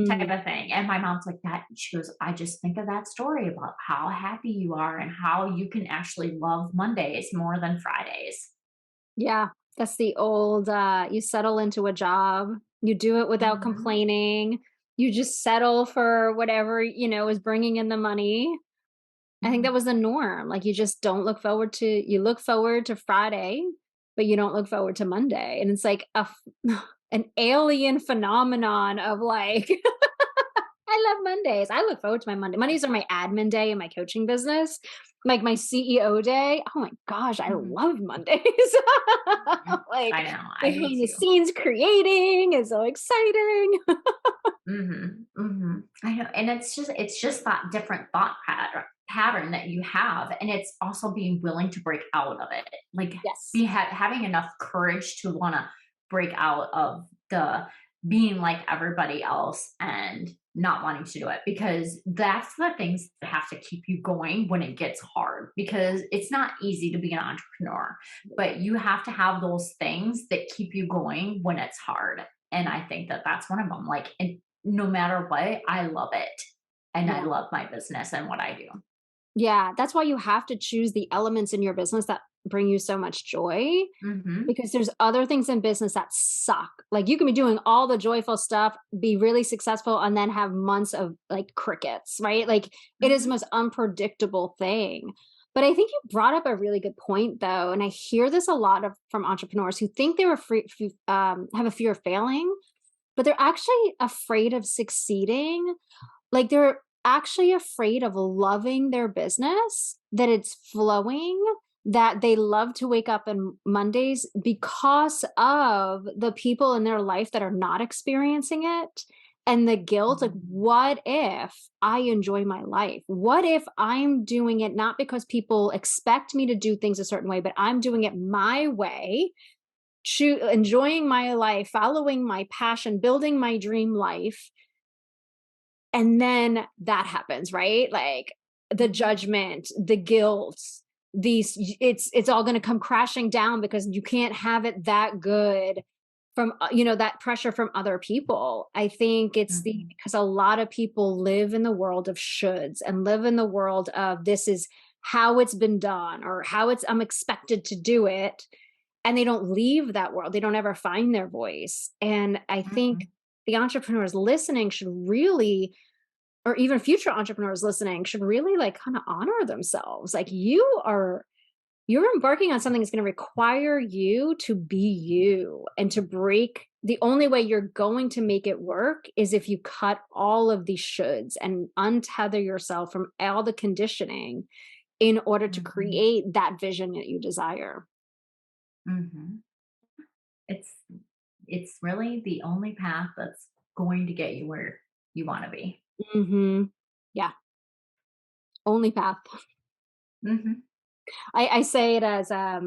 type Mm. of thing. And my mom's like that. She goes, I just think of that story about how happy you are and how you can actually love Mondays more than Fridays. Yeah, that's the old, you settle into a job, you do it without Hmm. complaining, you just settle for whatever, is bringing in the money. I think that was the norm. Like, you just don't look forward to you look forward to Friday, but you don't look forward to Monday. And it's like an alien phenomenon of like, I love Mondays. I look forward to my Monday. Mondays are my admin day in my coaching business, like my CEO day. Oh my gosh, I Hmm. love Mondays. I Like, know, I do behind the too. scenes creating is so exciting. Mhm, mhm. I know, and it's just that different thought pattern that you have, and it's also being willing to break out of it. Like, Yes. be having enough courage to wanna break out of the being like everybody else and not wanting to do it, because that's the things that have to keep you going when it gets hard, because it's not easy to be an entrepreneur, but you have to have those things that keep you going when it's hard, and I think that that's one of them. Like, no matter what, I love it. And I Yeah. love my business and what I do. Yeah. That's why you have to choose the elements in your business that bring you so much joy. Mhm. Because there's other things in business that suck. Like, you can be doing all the joyful stuff, be really successful, and then have months of like crickets, right? Like, it is the Mhm. most unpredictable thing. But I think you brought up a really good point though, and I hear this a lot from entrepreneurs who think they were have a fear of failing, but they're actually afraid of succeeding. Like, they're actually afraid of loving their business, that it's flowing, that they love to wake up on Mondays because of the people in their life that are not experiencing it. And the guilt, like, Mhm. what if I enjoy my life? What if I'm doing it not because people expect me to do things a certain way, but I'm doing it my way, enjoying my life, following my passion, building my dream life, and then that happens, right? Like, the Mhm. judgment, the guilt, it's all going to come crashing down because you can't have it that good from that pressure from other people. I think it's the Mhm. because a lot of people live in the world of shoulds and live in the world of this is how it's been done or how it's I'm expected to do it, and they don't leave that world. They don't ever find their voice. And I think Mhm. the entrepreneurs listening should really, or even future entrepreneurs listening should really like kind of honor themselves. Like, you're embarking on something that's going to require you to be you and to break. The only way you're going to make it work is if you cut all of these shoulds and untether yourself from all the conditioning in order to Mhm. create that vision that you desire. Mhm. It's it's really the only path that's going to get you where you wanna be. Hmm. Yeah. Only path. Mhm. I say it as I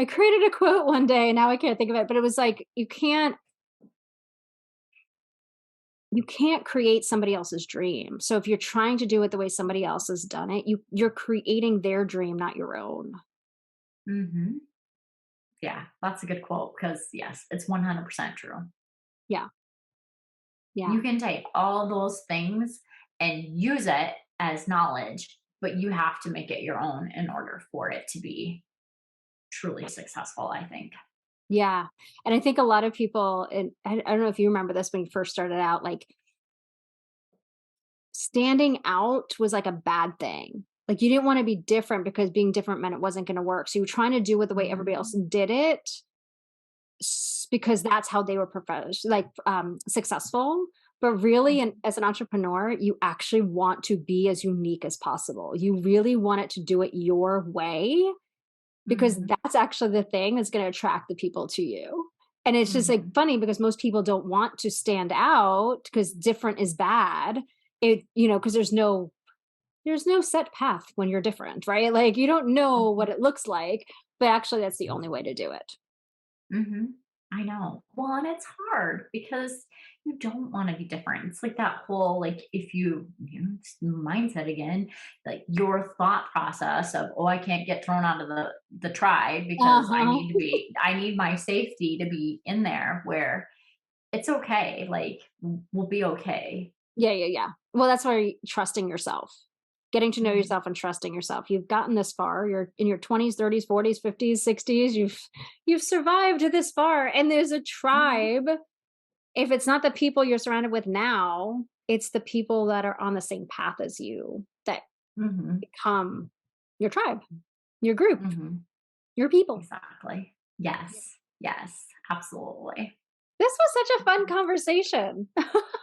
created a quote one day and now I can't think of it, but it was like, you can't create somebody else's dream. So if you're trying to do it the way somebody else has done it, you're creating their dream, not your own. Mhm. Yeah, that's a good quote because yes, it's 100% true. Yeah. Yeah. You can take all those things and use it as knowledge, but you have to make it your own in order for it to be truly successful, I think. Yeah. And I think a lot of people, and I don't know if you remember this when you first started out, like, standing out was like a bad thing. Like, you didn't want to be different because being different meant it wasn't going to work. So you were trying to do it the way everybody else Mhm. did it, because that's how they were successful. But really, as an entrepreneur, you actually want to be as unique as possible. You really want it to do it your way, because Mhm. that's actually the thing that's going to attract the people to you. And it's just like Mhm. funny because most people don't want to stand out because different is bad. Because there's no set path when you're different, right? Like, you don't know what Mhm. it looks like, but actually that's the only way to do it. Mhm. I know. Well, and it's hard because you don't want to be different. It's like that whole, like, if it's mindset again, like your thought process of, oh, I can't get thrown out of the tribe because Uh-huh. I need my safety to be in there where it's okay. Like, we'll be okay. Yeah, yeah, yeah. Well, that's why trusting yourself, getting to know Mhm. yourself and trusting yourself. You've gotten this far. You're in your 20s, 30s, 40s, 50s, 60s. You've survived this far. And there's a Mhm. tribe. If it's not the people you're surrounded with now, it's the people that are on the same path as you that Mhm. become your tribe, your group, Mhm. your people. Exactly. Yes. Yes. Absolutely. This was such a fun conversation.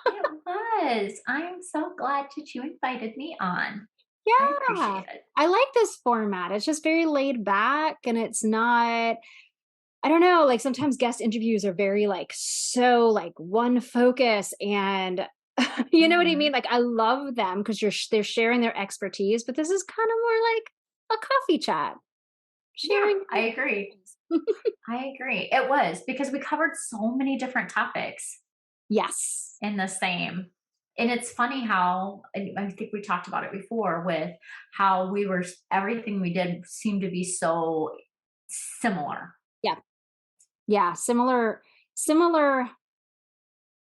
It was. I am so glad that you invited me on. I Yeah. appreciate it. I like this format. It's just very laid back and it's not, I don't know, like sometimes guest interviews are very like so like one focus and you know what I mean? Mhm. Like I love them because they're sharing their expertise, but this is kind of more like a coffee chat, Yeah, sharing I agree. I agree. It was because we covered so many different topics Yes. in the same. And it's funny how, and I think we talked about it before, with how everything we did seemed to be so similar. Yeah. Yeah. Similar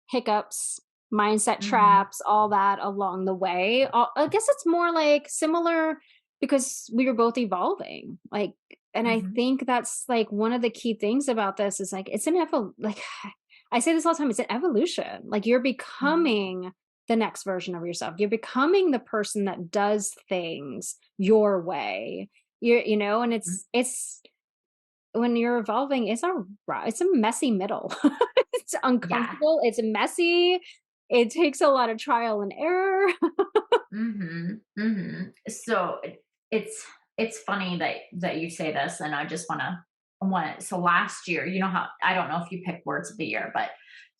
hiccups, mindset Hmm. traps, all that along the way. I guess it's more like similar because we were both evolving. Like, and I Hmm. think that's like one of the key things about this is like it's like I say this all the time, it's an evolution. Like you're Hmm. becoming the next version of yourself. You're becoming the person that does things your way. And it's when you're evolving, it's a messy middle. It's Yeah. uncomfortable, it's messy, it takes a lot of trial and error. Mhm, mhm. So it's funny that you say this, and I just want so last year, you know how I don't know if you pick words of the year, but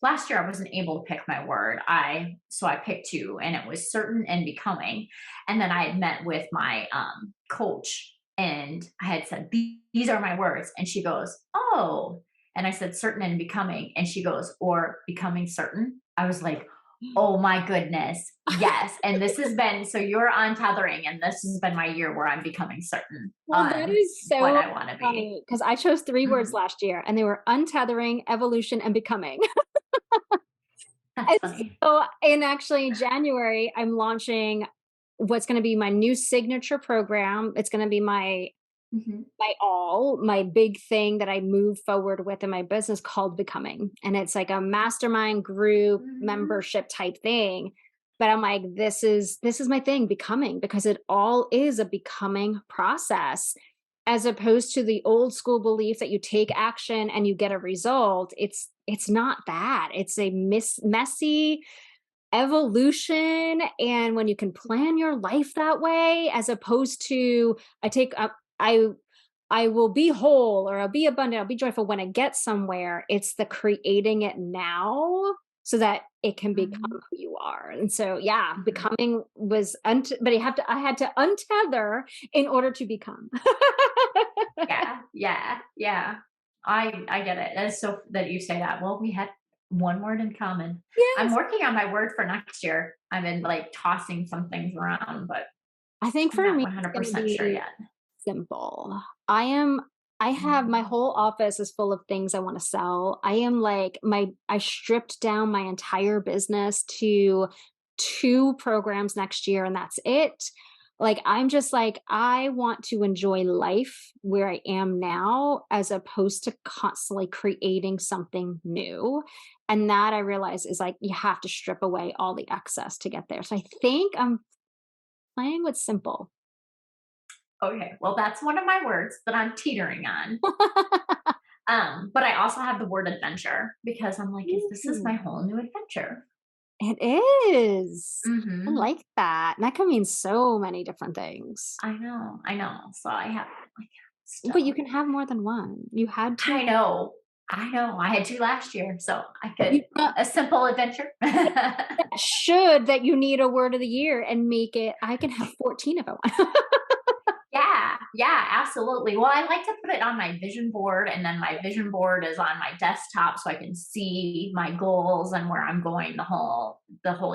last year I wasn't able to pick my word. I picked two, and it was certain and becoming. And then I had met with my coach, and I had said these are my words, and she goes, "Oh," and I said certain and becoming, and she goes, "Or becoming certain." I was like, oh my goodness. Yes. And this has been, so you're untethering, and this has been my year where I'm becoming certain Well, that on is what so I want to be. funny because I chose 3 words Mhm. last year, and they were untethering, evolution, and becoming. That's And funny. so in actually January, I'm launching what's gonna be my new signature program. It's gonna be Mhm. my big thing that I move forward with in my business called Becoming. And it's like a mastermind group Mhm. membership type thing. But I'm like, this is my thing, becoming, because it all is a becoming process as opposed to the old school belief that you take action and you get a result. It's not that. It's a messy evolution. And when you can plan your life that way, as opposed to I take up I will be whole or I'll be abundant, I'll be joyful when I get somewhere. It's the creating it now so that it can become Mhm. who you are. And so, yeah, Mhm. becoming was, but I had to untether in order to become. Yeah. Yeah. Yeah. I get it. That's so that you say that. Well, we had one word in common. I'm Yes. working on my word for next year. I've been like tossing some things around, but I think I'm for not me, it's going to 100% sure be yet. simple. I have my Mhm. whole office is full of things I want to sell. I am like I stripped down my entire business to 2 programs next year and that's it. Like I'm just like I want to enjoy life where I am now as opposed to constantly creating something new. And that I realize is like you have to strip away all the excess to get there. So I think I'm playing with simple. Okay, well, that's one of my words that I'm teetering on. But I also have the word adventure because I'm like, is this is my Ooh. whole new adventure? It is. I Hmm. like that. And that can mean so many different things. I know, I know. So I have like But you still. can have more than one. You had to. I know, I know. I had two last year, so I could You not a simple adventure. should that you need a word of the year and make it I can have 14 if I want. Yeah, absolutely. Well, I like to put it on my vision board, and then my vision board is on my desktop so I can see my goals and where I'm going the whole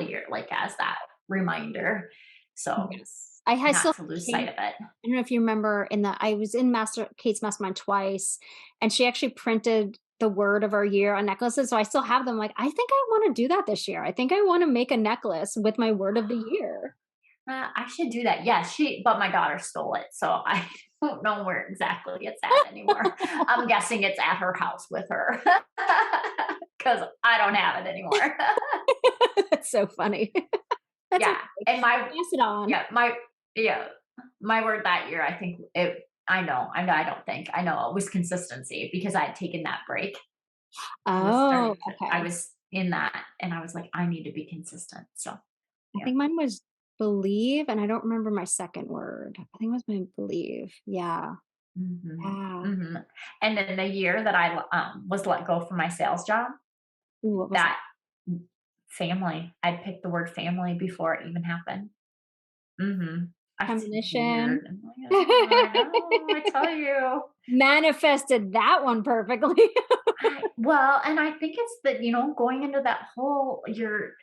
year, like as that reminder. So Yes. I still not to lose keep, sight of it. I don't know if you remember I was in Kate's mastermind twice, and she actually printed the word of our year on necklaces. So I still have them. Like, I think I want to do that this year. I think I want to make a necklace with my word of the year. I should do that. Yes, but my daughter stole it, so I don't know where exactly it's at anymore. I'm guessing it's at her house with her because I don't have it anymore. That's so funny. That's Yeah, okay. and my Pass it on. yeah my word that year, I think it. I don't think I know it was consistency because I had taken that break. Oh, I okay. was in that, and I was like, I need to be consistent. So I yeah. think mine was believe, and I don't remember my second word. I think it was my believe. Yeah. Hmm. Yeah. Hmm. And then the year that I was let go from my sales job, Ooh, what was that? that family, I picked the word family before it even happened. Hmm. It's Premonition. weird. I'm like, oh, I know. I tell you. Manifested that one perfectly. Well, and I think it's that, going into that whole, you're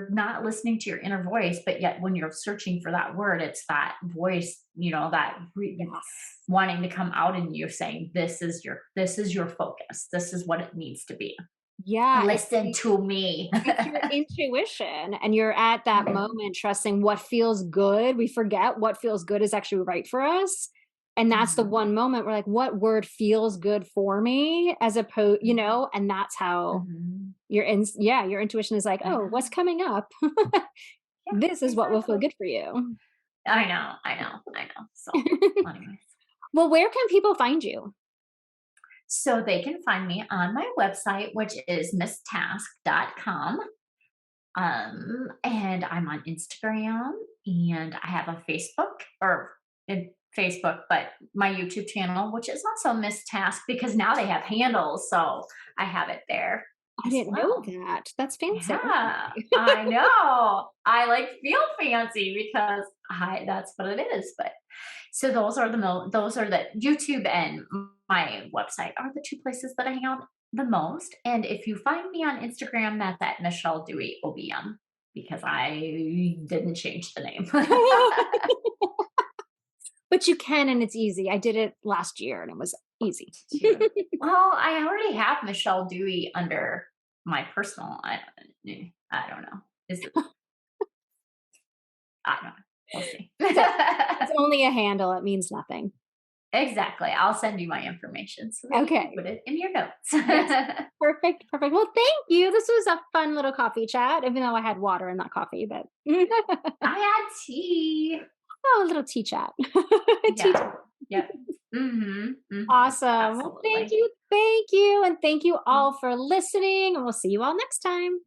not listening to your inner voice, but yet when you're searching for that word, it's that voice, Yes. wanting to come out in you saying, this is your focus. This is what it needs to be. Yeah, Listen to me. it's your intuition, and you're at that moment trusting what feels good. We forget what feels good is actually right for us. And that's the Mhm. one moment we're like, what word feels good for me as opposed, and that's how Mhm. your intuition is like, I oh, know. what's coming up? Yeah, This is what will feel exactly. good for you. I know. So, anyways. Well, where can people find you? So they can find me on my website, which is misstask.com. And I'm on Instagram, and I have a Facebook, but my YouTube channel, which is also Mistask because now they have handles. So I have it there I as didn't know well. that. That's fancy. Yeah, Okay. I know. I like feel fancy because that's what it is. But so those are the YouTube and my website are the two places that I hang out the most. And if you find me on Instagram, that's at Michele Duwe OBM because I didn't change the name. But you can, and it's easy. I did it last year and it was easy. Yeah. Well, I already have Michele Duwe under my personal. I don't know. Is it? I don't know. We'll see. It's only a handle. It means nothing. Exactly. I'll send you my information so that you can Okay. put it in your notes. Yes. Perfect. Perfect. Well, thank you. This was a fun little coffee chat, even though I had water in that coffee, but I had tea. oh, a little tea chat. Tea Yeah. chat. Yeah. Mm-hmm. Mm-hmm. Awesome. Well, thank Absolutely. you. Thank you. And thank you all for listening. And we'll see you all next time.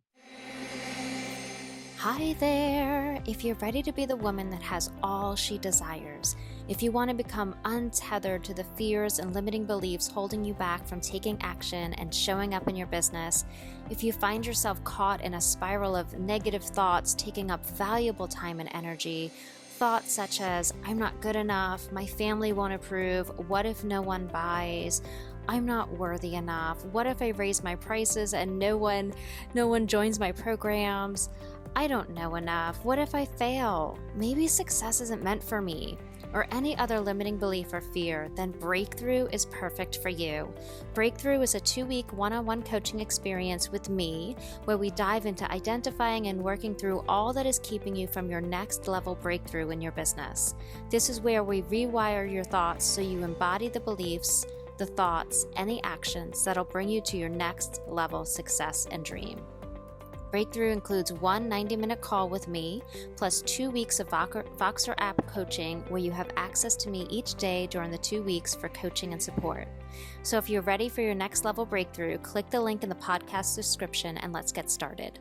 Hi there! If you're ready to be the woman that has all she desires, if you want to become untethered to the fears and limiting beliefs holding you back from taking action and showing up in your business, if you find yourself caught in a spiral of negative thoughts taking up valuable time and energy, thoughts such as, I'm not good enough, my family won't approve, what if no one buys, I'm not worthy enough, what if I raise my prices and no one joins my programs, I don't know enough. What if I fail? Maybe success isn't meant for me. Or any other limiting belief or fear, then Breakthrough is perfect for you. Breakthrough is a 2-week one-on-one coaching experience with me, where we dive into identifying and working through all that is keeping you from your next level breakthrough in your business. This is where we rewire your thoughts so you embody the beliefs, the thoughts, and the actions that'll bring you to your next level success and dream. Breakthrough includes one 90-minute call with me, plus 2 weeks of Voxer app coaching where you have access to me each day during the 2 weeks for coaching and support. So if you're ready for your next level breakthrough, click the link in the podcast description and let's get started.